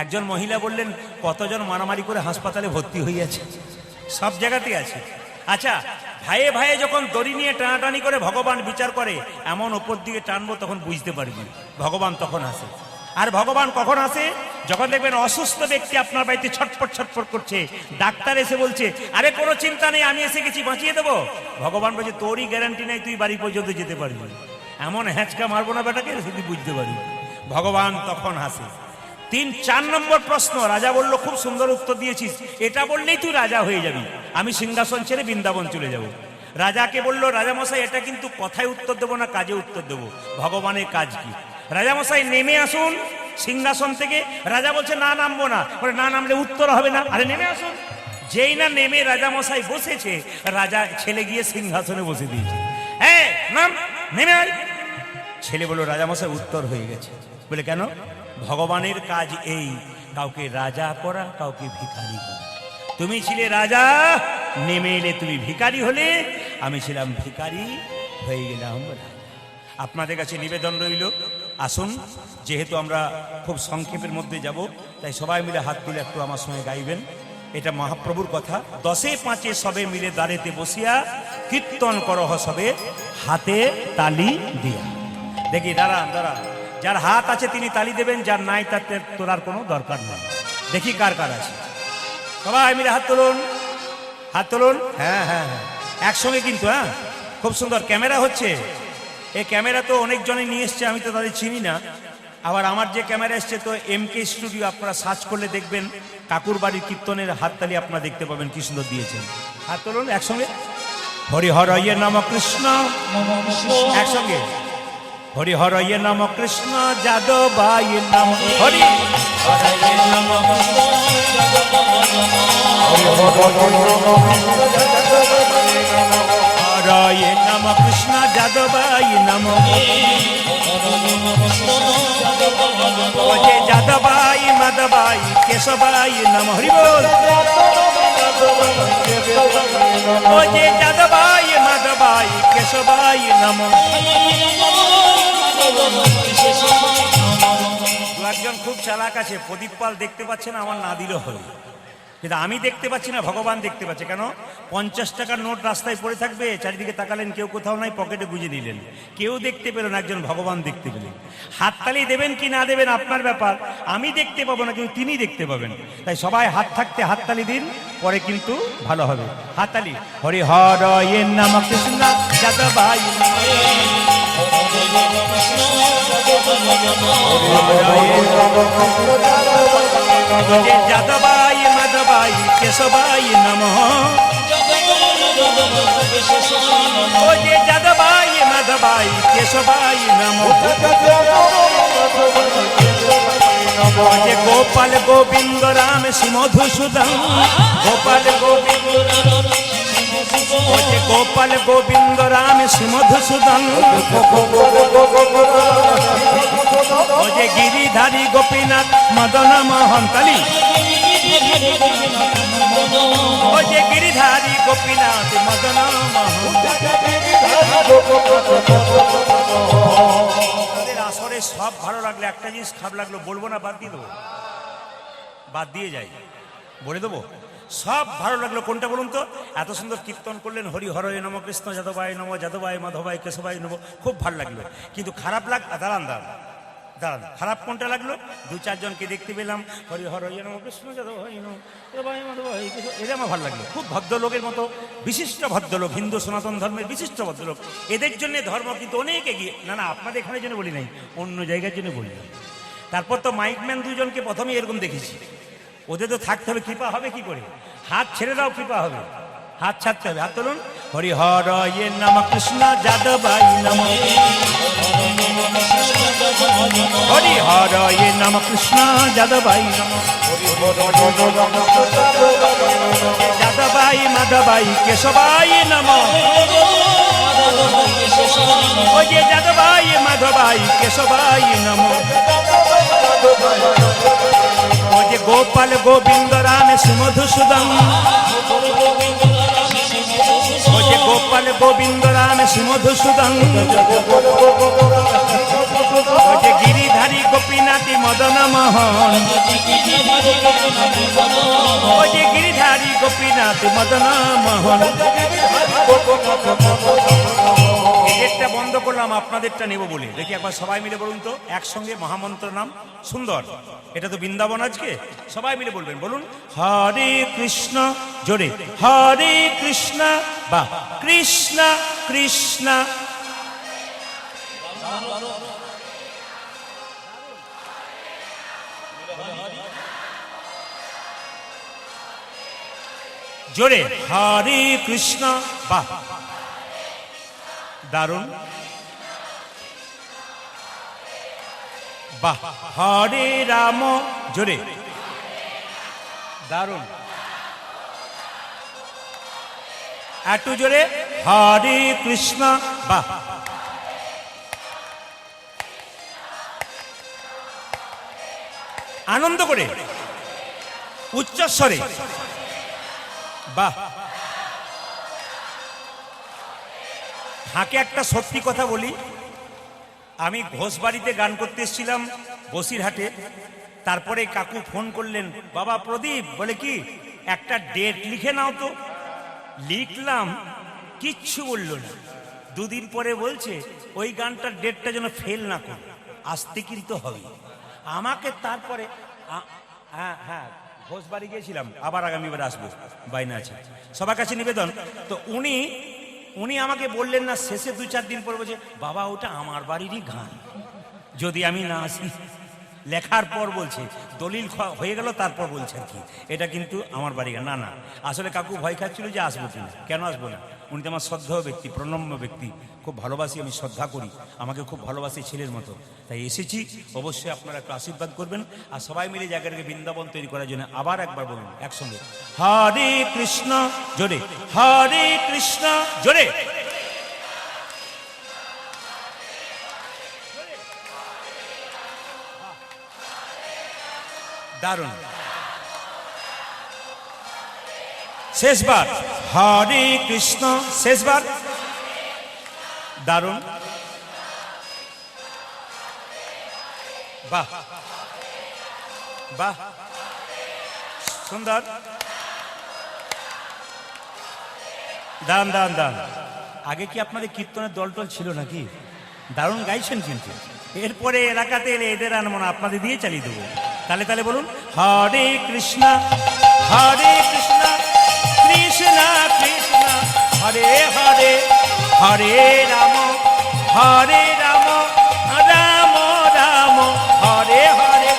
S2: একজন মহিলা বললেন কতজন মারামারি করে হাসপাতালে ভর্তি হয়ে আছে। সব জায়গাতেই আছে। আচ্ছা, ভাইয়ে ভাইয়ে যখন দড়ি নিয়ে টানাটানি করে ভগবান বিচার করে, এমন ওপর দিকে টানবো তখন বুঝতে পারবি ভগবান তখন আসে। আর ভগবান কখন আসে? যখন দেখবেন অসুস্থ ব্যক্তি আপনার বাড়িতে ছটফট ছটফট করছে, ডাক্তার এসে বলছে আরে কোনো চিন্তা নেই, আমি এসে গেছি, বাঁচিয়ে দেবো। ভগবান বলছে তোরই গ্যারান্টি নেই তুই বাড়ি পর্যন্ত যেতে পারবি। এমন হ্যাঁচকা মারবো না বেটাকে, শুধু বুঝতে পারবি। ভগবান তখন হাসে। 4 নম্বর প্রশ্ন, রাজা বলল খুব সুন্দর উত্তর দিয়েছিস, এটা বললেই তুই রাজা হয়ে যাবি, আমি সিংহাসন ছেড়ে বৃন্দাবন চলে যাব। রাজাকে বলল, রাজামশাই এটা কিন্তু কথায় উত্তর দেবো না কাজে উত্তর দেবো, ভগবানের কাজ কি? রাজামশাই নেমে আসুন সিংহাসন থেকে। রাজা বলছে না নামবো না, বলে না নামলে উত্তর হবে না। আরে নেমে আসুন। যেই না নেমে রাজামশাই বসেছে, রাজা ছেলে গিয়ে সিংহাসনে বসে দিয়েছে। হ্যাঁ নাম, নেমে আয়। ছেলে বলল রাজামশাই উত্তর হয়ে গেছে। বলে কেন? ভগবানের কাজ এই, কাউকে রাজা করা, কাউকে ভিখারি করা। তুমি ছিলে রাজা, নেমে এলে তুমি ভিখারি হলে, আমি ছিলাম ভিখারি, হয়ে গেলাম রাজা। আপনাদের কাছে নিবেদন রইল, আসুন, যেহেতু আমরা খুব সংক্ষেপের মধ্যে যাব, তাই সবাই মিলে হাত তুলে একটু আমার সঙ্গে গাইবেন। এটা মহাপ্রভুর কথা। 10-5 সবে মিলে দাঁড়েতে বসিয়া, কীর্তন করহ সবে হাতে তালি দিয়া। দেখি দাঁড়ান দাঁড়ান, যার হাত আছে তিনি তালি দেবেন, যার নাই তাতে তোলার কোনো দরকার নেই। দেখি কার কার আছে, সবাই মিলে হাত তুলুন, হাত তুলুন। হ্যাঁ হ্যাঁ হ্যাঁ, একসঙ্গে কিন্তু। হ্যাঁ, খুব সুন্দর ক্যামেরা হচ্ছে। এই ক্যামেরা তো অনেকজনে নিয়ে এসছে, আমি তো তাদের চিনি না। আবার আমার যে ক্যামেরা এসছে তো MK স্টুডিও, আপনারা সার্চ করলে দেখবেন কাকুর বাড়ির কীর্তনের হাততালি আপনারা দেখতে পাবেন, কি সুন্দর দিয়েছেন। হাত তুলুন একসঙ্গে। হরি হরয়ে নম কৃষ্ণ, একসঙ্গে। হরি হরয়ে নম কৃষ্ণ যাদবায় নম, হরি হরয়ে নম কৃষ্ণ হরয়ে নম কৃষ্ণ যাদবায় নম, ওজে যাদবাই মাধবাই কেশবাই নম, হরি বল। ওজে যাদবাই মাধবাই কেশবাই নম। দু একজন খুব চালাক আছে, প্রদীপ পাল দেখতে পাচ্ছে না, আমার না দিলেও হলো, কিন্তু আমি দেখতে পাচ্ছি না, ভগবান দেখতে পাচ্ছে। কেন? 50 টাকার নোট রাস্তায় পড়ে থাকবে, চারিদিকে তাকালেন, কেউ কোথাও নাই, পকেটে গুঁজে নিলেন, কেউ দেখতে পেল না, একজন ভগবান দেখতে পেলেন। হাততালি দেবেন কি না দেবেন আপনার ব্যাপার, আমি দেখতে পাবো না, কিন্তু তিনি দেখতে পাবেন। তাই সবাই হাত থাকতে হাততালি দিন, পরে কিন্তু ভালো হবে। হাততালি। হরি হরয়ে নম কৃষ্ণ যাদবায় নম, যাদবাই মাধবাই কেশবাই নম, ওজে যাদবাই মাধবাই কেশবাই নম। ওজে গোপাল গোবিন্দ রাম শ্রী মধুসূদন, গোপাল গোবিন্দ, ওজে গোপাল গোবিন্দ রাম শ্রী মধুসূদন, ওজে গিরিধারী গোপীনাথ মদন মোহন, কালী। ওজে গিরিধারী গোপীনাথ মদন মোহন। আসরে সব ভালো লাগলো, একটা জিনিস খারাপ লাগলো, বলবো না, বাদ দিয়ে দেবো, বাদ দিয়ে যাই, বলে দেবো। সব ভালো লাগলো, কোনটা বলুন তো? এত সুন্দর কীর্তন করলেন, হরি হরয়ে নম কৃষ্ণ যাদবায় নম, যাদবায় মাধবায় কেশবায় নম, খুব ভালো লাগলো। কিন্তু খারাপ দাঁড়ান দাঁড়ান দাঁড়ান, খারাপ কোনটা লাগলো? 2-4 জনকে দেখতে পেলাম, হরি হরয়ে নম কৃষ্ণ যাদবায় নম, যাদবায় মাধবায় কেশব, এটা আমার ভালো লাগলো। খুব ভদ্রলোকের মতো, বিশিষ্ট ভদ্রলোক, হিন্দু সনাতন ধর্মের বিশিষ্ট ভদ্রলোক, এদের জন্য ধর্ম কিন্তু অনেক এগিয়ে। না না, আপনাদের এখানের জন্য বলি নাই, অন্য জায়গার জন্য বলি। তারপর তো মাইকম্যান 2 জনকে প্রথমেই এরকম দেখেছি, ওদের তো থাকতে হবে, কৃপা হবে কি করে? হাত ছেড়ে দাও, কৃপা হবে, হাত ছাড়তে হবে। হাত তুলুন। হরি হরয়ে নম কৃষ্ণ যাদবায় নম, হরি হরয়ে নম কৃষ্ণ যাদবায় নম, যাদবায় মাধবায় কেশবায় নম, ওজে যাদবায় মাধবায় কেশবায় নম, ওজে গোপাল গোবিন্দ রাম শ্রী মধুসূদন, ওজে গোপাল গোবিন্দ রাম শ্রী মধুসূদন, ওজে গিরিধারী গোপীনাথ মদন মোহন, ওজে গিরিধারী গোপীনাথ মদন মোহন। এদেরটা বন্ধ করলাম, আপনাদেরটা নেব বলে। দেখি একবার সবাই মিলে বলুন তো একসঙ্গে মহামন্ত্র নাম সুন্দর। এটা তো বৃন্দাবন আজকে, সবাই মিলে বলবেন, বলুন হরে কৃষ্ণ, জোরে হরে কৃষ্ণ, বা কৃষ্ণ কৃষ্ণ, জোরে হরে কৃষ্ণ, বাহ দারুণ, বাহ হরে রাম, জোরে দারুণ, একটু জোরে হরে কৃষ্ণ, বাহ আনন্দ করে উচ্চস্বরে, বাহ। হাঁকে একটা সত্যি কথা বলি, আমি ঘোষবাড়িতে গান করতে এসেছিলাম বসিরহাটে, তারপরে কাকু ফোন করলেন, বাবা প্রদীপ, বলে কি একটা ডেট লিখে নাও তো। লিখলাম, কিচ্ছু বলল না। দুদিন পরে বলছে ওই গানটার ডেটটা যেন ফেল না করে, আসতে কিন্তু হবে আমাকে। তারপরে হ্যাঁ হ্যাঁ ঘোষবাড়ি গিয়েছিলাম, আবার আগামীবার আসবো, বাইনা আছে। সবার কাছে নিবেদন, তো উনি আমাকে বললেন না, শেষে 2-4 দিন পরে বলছে, বাবা ওটা আমার বাড়িরই গান, যদি আমি না আসি। লেখার পর বলছে, দলিল হয়ে গেল, তারপর বলছে আর কি এটা কিন্তু আমার বাড়ি গান। না না, আসলে কাকু ভয় খাচ্ছিল যে আসবো কিনা, কেন আসবো না, উনি তো আমার শ্রদ্ধেয় ব্যক্তি, প্রণম্য ব্যক্তি, খুব ভালোবাসি, আমি শ্রদ্ধা করি, আমাকে খুব ভালোবাসি ছেলের মতো, তাই এসেছি। অবশ্যই আপনারা একটু আশীর্বাদ করবেন, আর সবাই মিলে জায়গাটাকে বৃন্দাবন তৈরি করার জন্য আবার একবার বলুন একসঙ্গে, হরে কৃষ্ণ, জোরে হরে কৃষ্ণ, জোরে দারুণ। শেষবার হরে কৃষ্ণ, শেষবার দারুণ, বাহ বাহ সুন্দর, দান দান দান। আগে কি আপনাদের কীর্তনের দল টল ছিল নাকি? দারুণ গাইছেন কিন্তু। এরপরে এলাকাতে এলে এদের আনবো না, আপনাদের দিয়ে চালিয়ে দেবো। তাহলে তাহলে বলুন, হরে কৃষ্ণ কৃষ্ণ কৃষ্ণ হরে হরে, হরে রাম রাম রাম হরে হরে।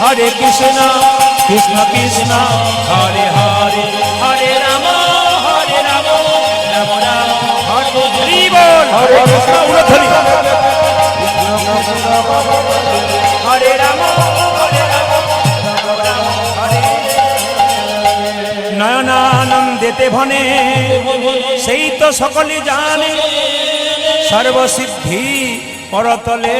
S2: হরে কৃষ্ণ কৃষ্ণ কৃষ্ণ হরে হরে, হরে রাম রাম রাম হরে বল, হরে কৃষ্ণ উড়ধ্বনি, হরে রাম হরে। নয়নানন্দেতে ভনে সেই তো সকলে জানে, সর্বসিদ্ধি পরতলে